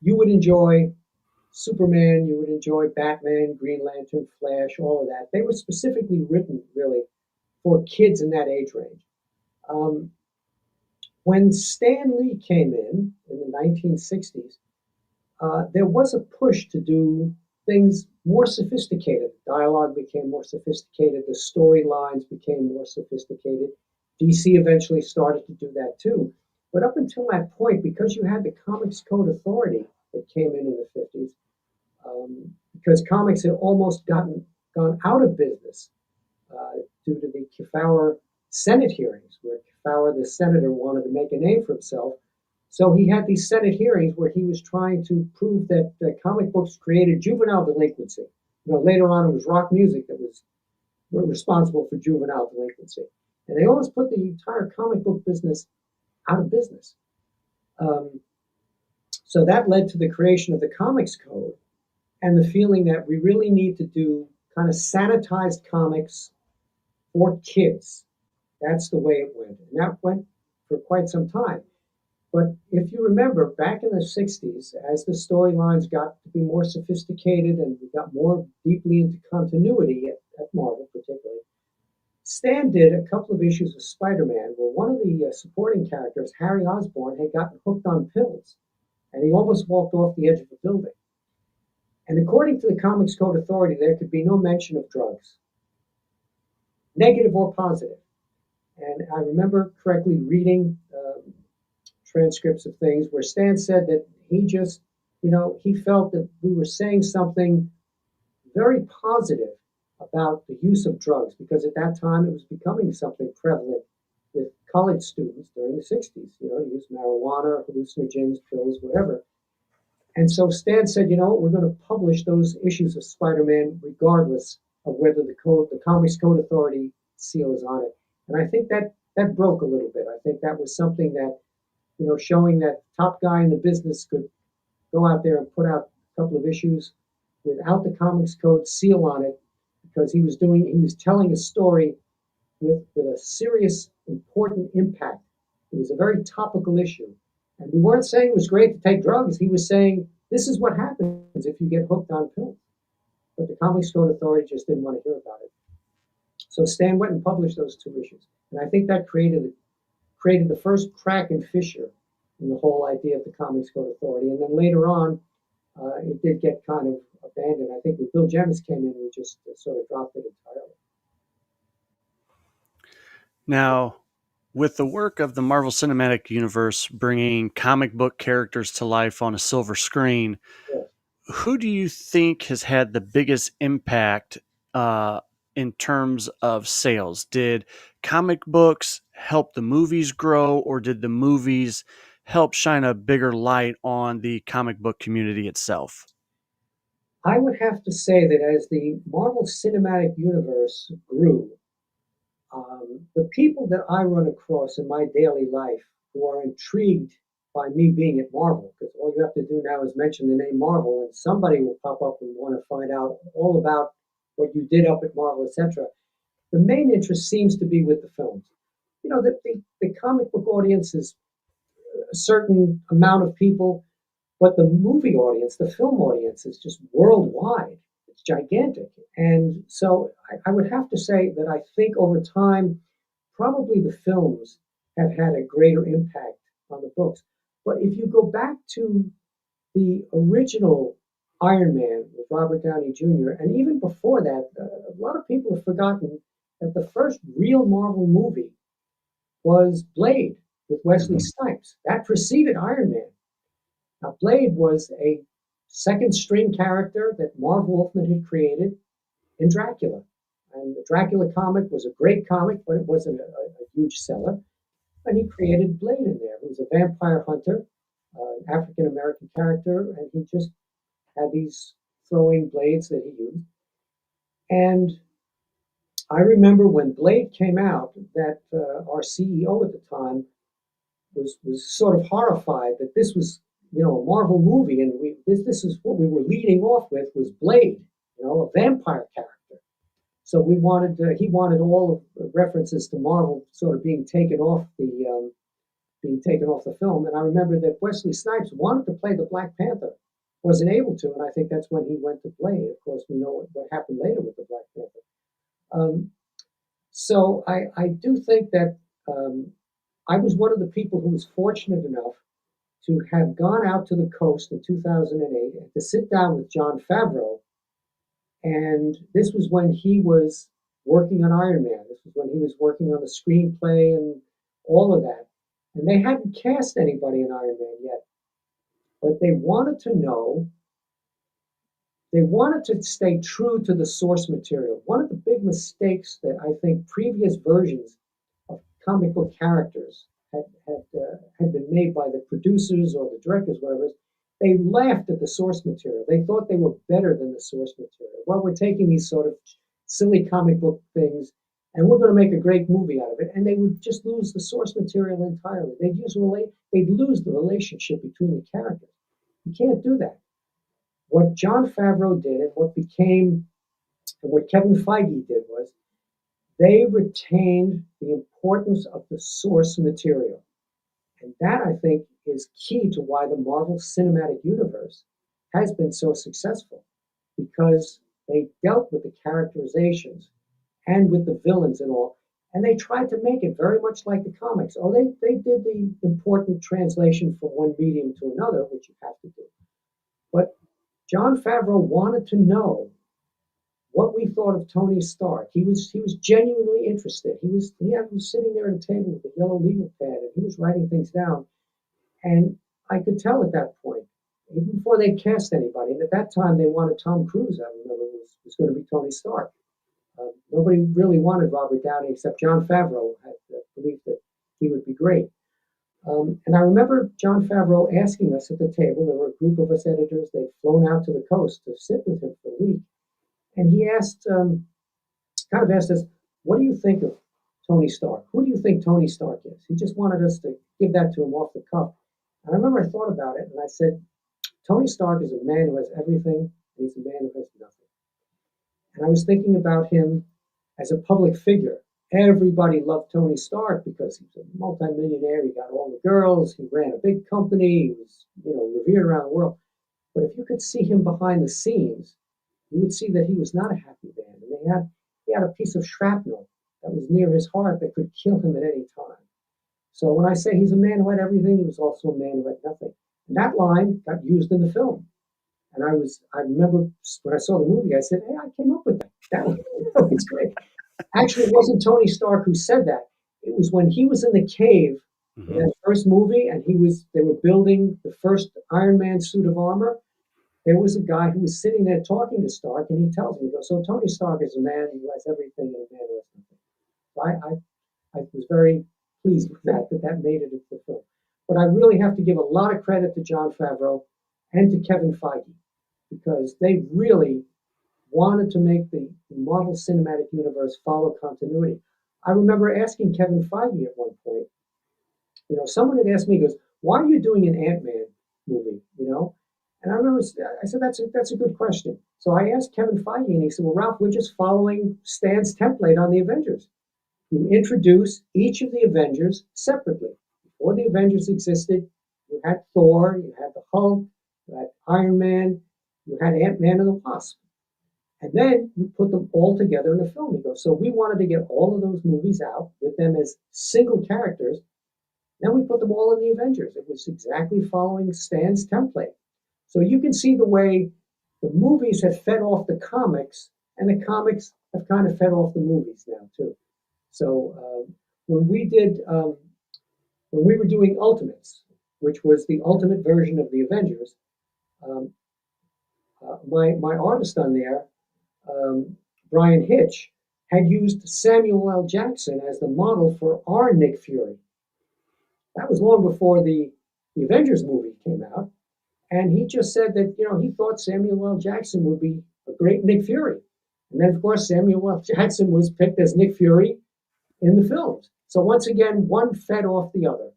you would enjoy Superman, you would enjoy Batman, Green Lantern, Flash, all of that. They were specifically written, really, for kids in that age range. Um, when Stan Lee came in the 1960s, there was a push to do things more sophisticated. Dialogue became more sophisticated. The storylines became more sophisticated. DC eventually started to do that too. But up until that point, because you had the Comics Code Authority that came in the 50s, because comics had almost gone out of business due to the Kefauver Senate hearings, where Kefauver, the senator, wanted to make a name for himself. So he had these Senate hearings where he was trying to prove that comic books created juvenile delinquency. Later on it was rock music that was responsible for juvenile delinquency, and they almost put the entire comic book business out of business. Um, so that led to the creation of the Comics Code and the feeling that we really need to do kind of sanitized comics for kids. That's the way it went. And that went for quite some time. But if you remember, back in the 60s, as the storylines got to be more sophisticated and we got more deeply into continuity at Marvel, particularly, Stan did a couple of issues of Spider Man where one of the supporting characters, Harry Osborn, had gotten hooked on pills and he almost walked off the edge of a building. And according to the Comics Code Authority, there could be no mention of drugs, negative or positive. And I remember correctly reading transcripts of things where Stan said that he just, he felt that we were saying something very positive about the use of drugs because at that time it was becoming something prevalent with college students during the 60s, to use marijuana, hallucinogens, pills, whatever. And so Stan said, we're going to publish those issues of Spider-Man regardless of whether the Comics Code Authority seal is on it. And I think that broke a little bit. I think that was something that, showing that top guy in the business could go out there and put out a couple of issues without the Comics Code seal on it because he was telling a story with a serious, important impact. It was a very topical issue. And we weren't saying it was great to take drugs. He was saying, this is what happens if you get hooked on pills. But the Comics Code Authority just didn't want to hear about it. So Stan went and published those two issues. And I think that created the first crack and fissure in the whole idea of the Comics Code Authority. And then later on, it did get kind of abandoned. I think when Bill Jemas came in, we just sort of dropped it entirely. Now, with the work of the Marvel Cinematic Universe bringing comic book characters to life on a silver screen, Yes. who do you think has had the biggest impact in terms of sales? Did comic books help the movies grow, or did the movies help shine a bigger light on the comic book community itself? I would have to say that as the Marvel Cinematic Universe grew, the people that I run across in my daily life who are intrigued by me being at Marvel, because all you have to do now is mention the name Marvel, and somebody will pop up and want to find out all about what you did up at Marvel, etc. The main interest seems to be with the films. The comic book audience is a certain amount of people, but the movie audience, the film audience, is just worldwide. It's gigantic. And so I would have to say that I think over time, probably the films have had a greater impact on the books. But if you go back to the original Iron Man with Robert Downey Jr., and even before that, a lot of people have forgotten that the first real Marvel movie was Blade with Wesley Snipes. That preceded Iron Man. Now, Blade was a second string character that Marv Wolfman had created in Dracula. And the Dracula comic was a great comic, but it wasn't a huge seller. And he created Blade in there, who was a vampire hunter, an African American character, and he just had these throwing blades that he used. And I remember when Blade came out that our CEO at the time was sort of horrified that this was a Marvel movie, and this is what we were leading off with was Blade, a vampire character. So he wanted all of references to Marvel sort of being taken off the film. And I remember that Wesley Snipes wanted to play the Black Panther, wasn't able to, and I think that's when he went to Blade. Of course, we know what happened later with the Black Panther. Um, so I do think that I was one of the people who was fortunate enough to have gone out to the coast in 2008 and to sit down with Jon Favreau. And this was when he was working on Iron Man. This was when he was working on the screenplay and all of that. And they hadn't cast anybody in Iron Man yet, but they wanted to stay true to the source material. One of the big mistakes that I think previous versions of comic book characters had been made by the producers or the directors, whatever, they laughed at the source material. They thought they were better than the source material. Well, we're taking these sort of silly comic book things and we're going to make a great movie out of it. And they would just lose the source material entirely. They'd lose the relationship between the characters. You can't do that. What Jon Favreau did and what Kevin Feige did was they retained the importance of the source material. And that, I think, is key to why the Marvel Cinematic Universe has been so successful because they dealt with the characterizations and with the villains and all. And they tried to make it very much like the comics. Oh, they did the important translation from one medium to another, which you have to do. But Jon Favreau wanted to know what we thought of Tony Stark. He was genuinely interested. He was sitting there at a table with a yellow legal pad and he was writing things down. And I could tell at that point, even before they cast anybody, and at that time they wanted Tom Cruise, I remember, was going to be Tony Stark. Nobody really wanted Robert Downey except Jon Favreau had the belief that he would be great. And I remember Jon Favreau asking us at the table, there were a group of us editors, they'd flown out to the coast to sit with him for a week. And he kind of asked us, what do you think of Tony Stark? Who do you think Tony Stark is? He just wanted us to give that to him off the cuff. And I remember I thought about it and I said, Tony Stark is a man who has everything, and he's a man who has nothing. And I was thinking about him as a public figure. Everybody loved Tony Stark because he was a multimillionaire. He got all the girls. He ran a big company. He was, revered around the world. But if you could see him behind the scenes, you would see that he was not a happy man. And he had a piece of shrapnel that was near his heart that could kill him at any time. So when I say he's a man who had everything, he was also a man who had nothing. And that line got used in the film. And I remember when I saw the movie, I said, hey, I came up with that. That was great. Actually, it wasn't Tony Stark who said that. It was when he was in the cave in that first movie and they were building the first Iron Man suit of armor. There was a guy who was sitting there talking to Stark, and he tells me, he goes, so Tony Stark is a man who has everything and a man who has nothing. So I was very pleased with that made it into the film. But I really have to give a lot of credit to Jon Favreau and to Kevin Feige because they really wanted to make the Marvel Cinematic Universe follow continuity. I remember asking Kevin Feige at one point, someone had asked me, he goes, why are you doing an Ant-Man movie, And I remember I said, that's a good question. So I asked Kevin Feige and he said, well, Ralph, we're just following Stan's template on the Avengers. You introduce each of the Avengers separately. Before the Avengers existed, you had Thor, you had the Hulk, you had Iron Man, you had Ant-Man and the Wasp. And then you put them all together in a film. He goes, so we wanted to get all of those movies out with them as single characters. Then we put them all in the Avengers. It was exactly following Stan's template. So you can see the way the movies have fed off the comics, and the comics have kind of fed off the movies now too. So when we were doing Ultimates, which was the ultimate version of the Avengers, um, my artist on there, Brian Hitch, had used Samuel L. Jackson as the model for our Nick Fury. That was long before the Avengers movie came out. And he just said that, he thought Samuel L. Jackson would be a great Nick Fury. And then, of course, Samuel L. Jackson was picked as Nick Fury in the films. So once again, one fed off the other.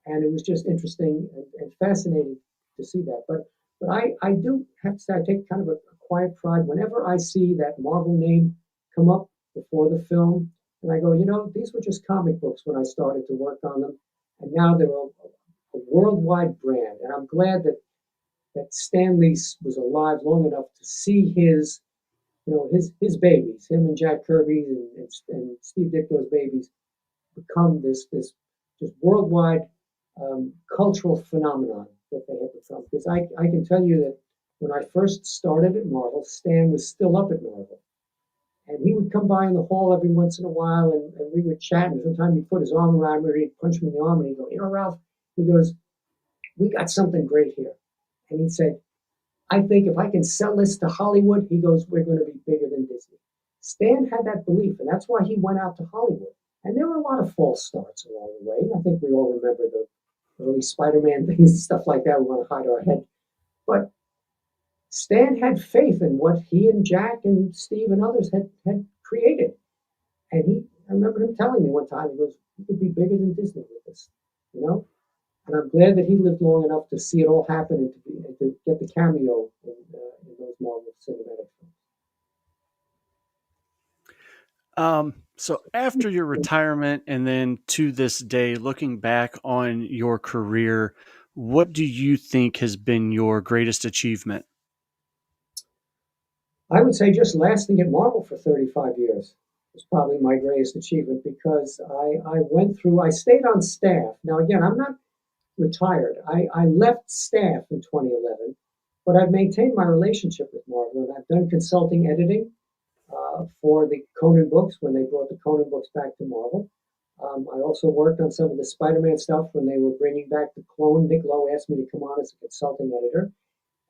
And it was just interesting and fascinating to see that. But I do have to say, I take kind of a quiet pride whenever I see that Marvel name come up before the film. And I go, these were just comic books when I started to work on them. And now they're a worldwide brand. And I'm glad that that Stan Lee was alive long enough to see his babies, him and Jack Kirby and Steve Ditko's babies, become this just worldwide cultural phenomenon that they have become. Because I can tell you that when I first started at Marvel, Stan was still up at Marvel. And he would come by in the hall every once in a while, and we would chat. And sometimes he'd put his arm around me, or he'd punch me in the arm, and he'd go, Ralph, he goes, we got something great here. And he said, I think if I can sell this to Hollywood, he goes, we're going to be bigger than Disney. Stan had that belief, and that's why he went out to Hollywood. And there were a lot of false starts along the way. I think we all remember the early Spider-Man things and stuff like that. We want to hide our head. But Stan had faith in what he and Jack and Steve and others had created. And I remember him telling me one time, he goes, "You could be bigger than Disney with this, you know." And I'm glad that he lived long enough to see it all happen and to get the cameo in those Marvel cinematic So after your films. retirement and then to this day, looking back on your career, what do you think has been your greatest achievement? I would say just lasting at Marvel for 35 years was probably my greatest achievement because I stayed on staff. Now, again, I'm not retired. I left staff in 2011, but I've maintained my relationship with Marvel and I've done consulting editing for the Conan books when they brought the Conan books back to Marvel. I also worked on some of the Spider-Man stuff when they were bringing back the clone. Nick Lowe asked me to come on as a consulting editor.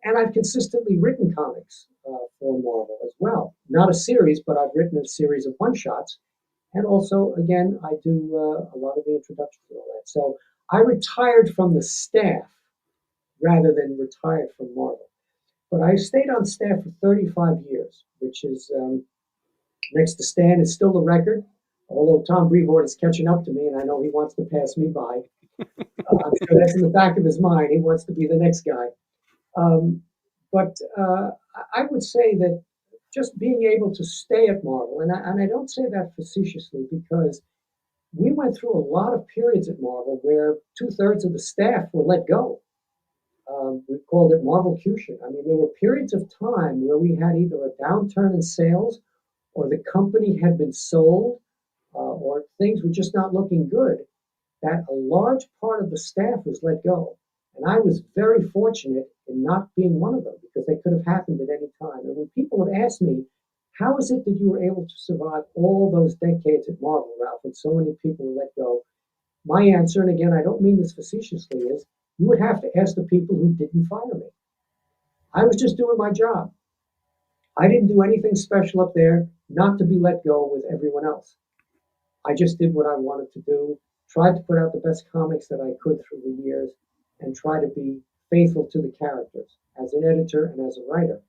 And I've consistently written comics for Marvel as well. Not a series, but I've written a series of one-shots. And also, again, I do a lot of the introductions and all that. So I retired from the staff rather than retired from Marvel. But I stayed on staff for 35 years, which is next to Stan is still the record. Although Tom Brevoort is catching up to me, and I know he wants to pass me by. I'm sure that's in the back of his mind. He wants to be the next guy. Um, but I would say that just being able to stay at Marvel, and I don't say that facetiously because we went through a lot of periods at Marvel where two-thirds of the staff were let go. We called it Marvel Cution. I mean, there were periods of time where we had either a downturn in sales or the company had been sold or things were just not looking good, that a large part of the staff was let go. And I was very fortunate in not being one of them because they could have happened at any time. And when people have asked me, how is it that you were able to survive all those decades at Marvel, Ralph, when so many people were let go? My answer, and again, I don't mean this facetiously, is you would have to ask the people who didn't fire me. I was just doing my job. I didn't do anything special up there, not to be let go with everyone else. I just did what I wanted to do, tried to put out the best comics that I could through the years, and try to be faithful to the characters as an editor and as a writer.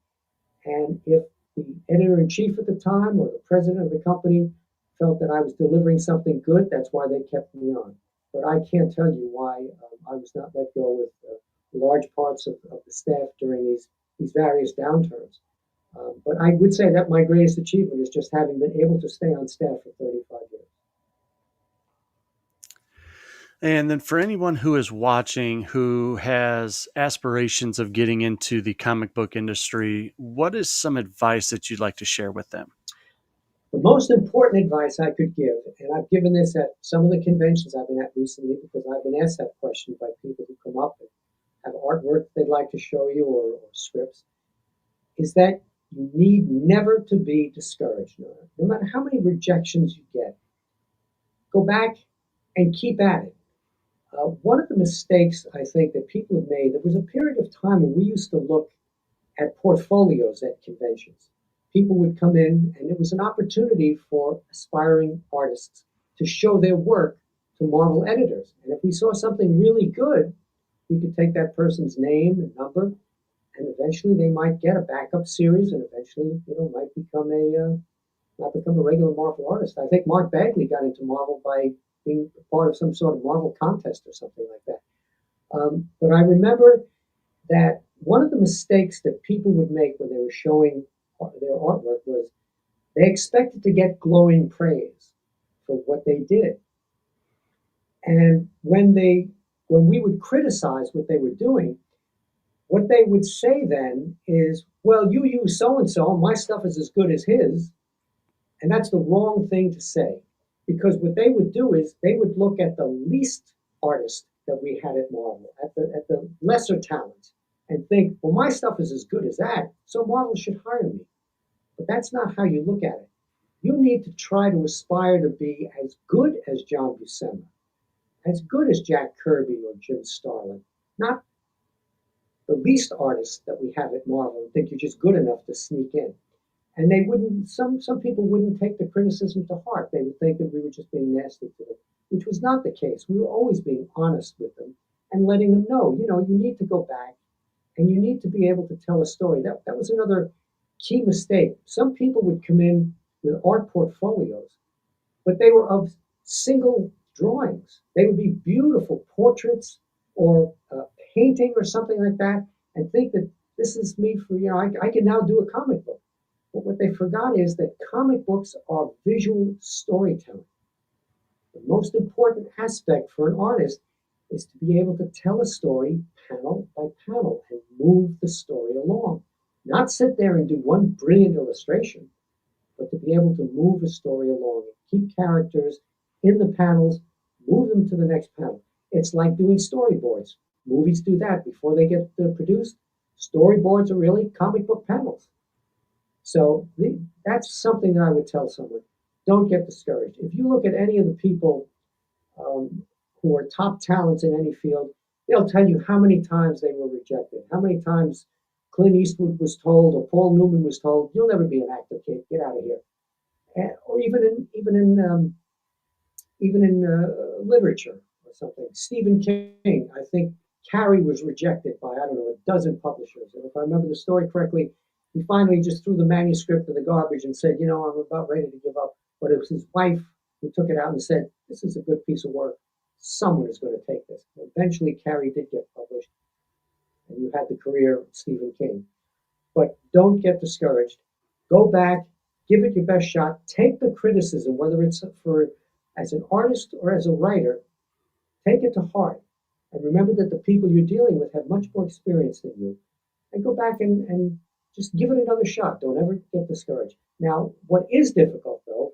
And if the editor in chief at the time or the president of the company felt that I was delivering something good, that's why they kept me on. But I can't tell you why I was not let go with large parts of the staff during these various downturns. But I would say that my greatest achievement is just having been able to stay on staff for 35 years. And then for anyone who is watching who has aspirations of getting into the comic book industry, what is some advice that you'd like to share with them? The most important advice I could give, and I've given this at some of the conventions I've been at recently because I've been asked that question by people who come up and have artwork they'd like to show you or scripts, is that you need never to be discouraged. No matter how many rejections you get, go back and keep at it. One of the mistakes I think that people have made, there was a period of time when we used to look at portfolios at conventions. People would come in, and it was an opportunity for aspiring artists to show their work to Marvel editors. And if we saw something really good, we could take that person's name and number, and eventually they might get a backup series, and eventually, might become a regular Marvel artist. I think Mark Bagley got into Marvel by being part of some sort of Marvel contest or something like that. But I remember that one of the mistakes that people would make when they were showing their artwork was they expected to get glowing praise for what they did. And when we would criticize what they were doing, What they would say then is, well, you use so and so, my stuff is as good as his. And that's the wrong thing to say. Because what they would do is they would look at the least artist that we had at Marvel, at the lesser talent, and think, well, my stuff is as good as that, so Marvel should hire me. But that's not how you look at it. You need to try to aspire to be as good as John Buscema, as good as Jack Kirby or Jim Starlin, not the least artist that we have at Marvel and think you're just good enough to sneak in. And they wouldn't. Some people wouldn't take the criticism to heart. They would think that we were just being nasty to them, which was not the case. We were always being honest with them and letting them know, you need to go back and you need to be able to tell a story. That was another key mistake. Some people would come in with art portfolios, but they were of single drawings. They would be beautiful portraits or painting or something like that, and think that this is me for, I can now do a comic book. But what they forgot is that comic books are visual storytelling. The most important aspect for an artist is to be able to tell a story panel by panel and move the story along. Not sit there and do one brilliant illustration, but to be able to move a story along and keep characters in the panels, move them to the next panel. It's like doing storyboards. Movies do that before they get produced. Storyboards are really comic book panels. So that's something that I would tell someone. Don't get discouraged. If you look at any of the people who are top talents in any field, they'll tell you how many times they were rejected, how many times Clint Eastwood was told or Paul Newman was told, "You'll never be an actor, kid. Get out of here." Or even in literature or something. Stephen King, I think Carrie was rejected by, I don't know, a dozen publishers. And if I remember the story correctly, he finally just threw the manuscript in the garbage and said, I'm about ready to give up. But it was his wife who took it out and said, this is a good piece of work. Someone is going to take this. Eventually, Carrie did get published, and you had the career of Stephen King. But don't get discouraged. Go back, give it your best shot. Take the criticism, whether it's for as an artist or as a writer, take it to heart. And remember that the people you're dealing with have much more experience than you. And go back and just give it another shot. Don't ever get discouraged. Now, what is difficult, though,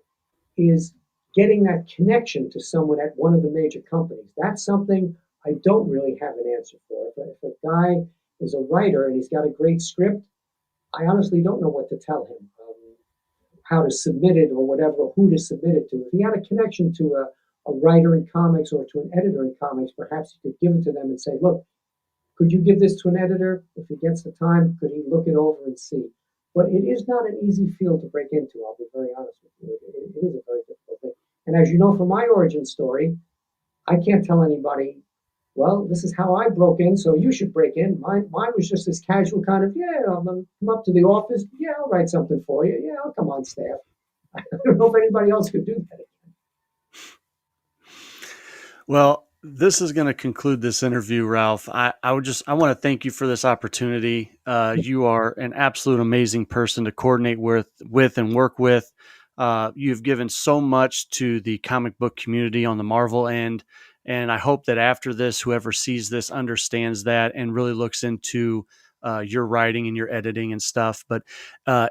is getting that connection to someone at one of the major companies. That's something I don't really have an answer for. If a guy is a writer and he's got a great script, I honestly don't know what to tell him, how to submit it or whatever, or who to submit it to. If he had a connection to a writer in comics or to an editor in comics, perhaps you could give it to them and say, look, could you give this to an editor? If he gets the time, could he look it over and see? But it is not an easy field to break into, I'll be very honest with you. It is a very difficult thing. And as you know from my origin story, I can't tell anybody, well, this is how I broke in, so you should break in. Mine was just this casual kind of, yeah, I'll come up to the office. Yeah, I'll write something for you. Yeah, I'll come on staff. I don't know if anybody else could do that. Well, this is going to conclude this interview, Ralph. I want to thank you for this opportunity. You are an absolute amazing person to coordinate with and work with. You've given so much to the comic book community on the Marvel end, and I hope that after this, whoever sees this understands that and really looks into your writing and your editing and stuff. But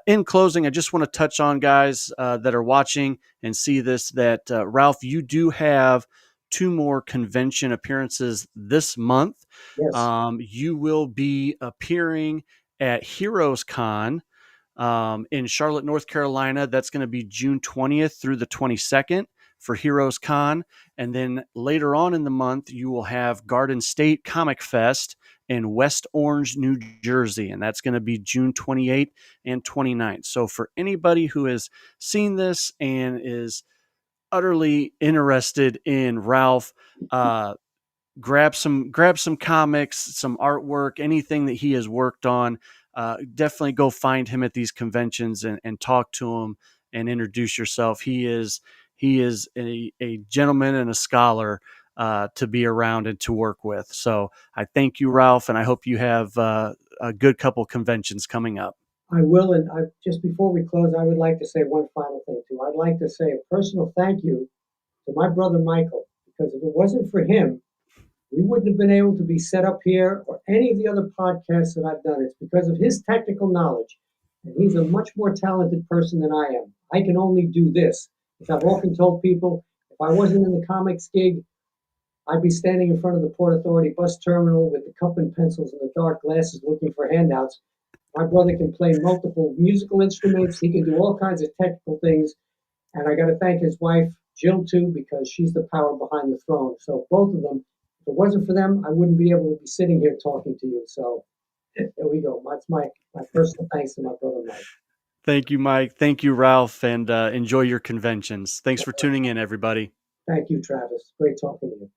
in closing, I just want to touch on guys that are watching and see this, that Ralph, you do have two more convention appearances this month. Yes. You will be appearing at Heroes Con in Charlotte, North Carolina. That's going to be June 20th through the 22nd for Heroes Con. And then later on in the month, you will have Garden State Comic Fest in West Orange, New Jersey. And that's going to be June 28th and 29th. So for anybody who has seen this and is utterly interested in Ralph, grab some comics, some artwork, anything that he has worked on. Definitely go find him at these conventions and talk to him and introduce yourself. He is a gentleman and a scholar to be around and to work with. So I thank you, Ralph, and I hope you have a good couple conventions coming up. I will, and just before we close, I would like to say one final thing too. I'd like to say a personal thank you to my brother Michael, because if it wasn't for him, we wouldn't have been able to be set up here or any of the other podcasts that I've done. It's because of his technical knowledge. And he's a much more talented person than I am. I can only do this. As I've often told people, if I wasn't in the comics gig, I'd be standing in front of the Port Authority bus terminal with the cup and pencils and the dark glasses looking for handouts. My brother can play multiple musical instruments. He can do all kinds of technical things. And I got to thank his wife, Jill, too, because she's the power behind the throne. So both of them, if it wasn't for them, I wouldn't be able to be sitting here talking to you. So there we go. That's my personal thanks to my brother Mike. Thank you, Mike. Thank you, Ralph, and enjoy your conventions. Thanks for tuning in, everybody. Thank you, Travis. Great talking to you.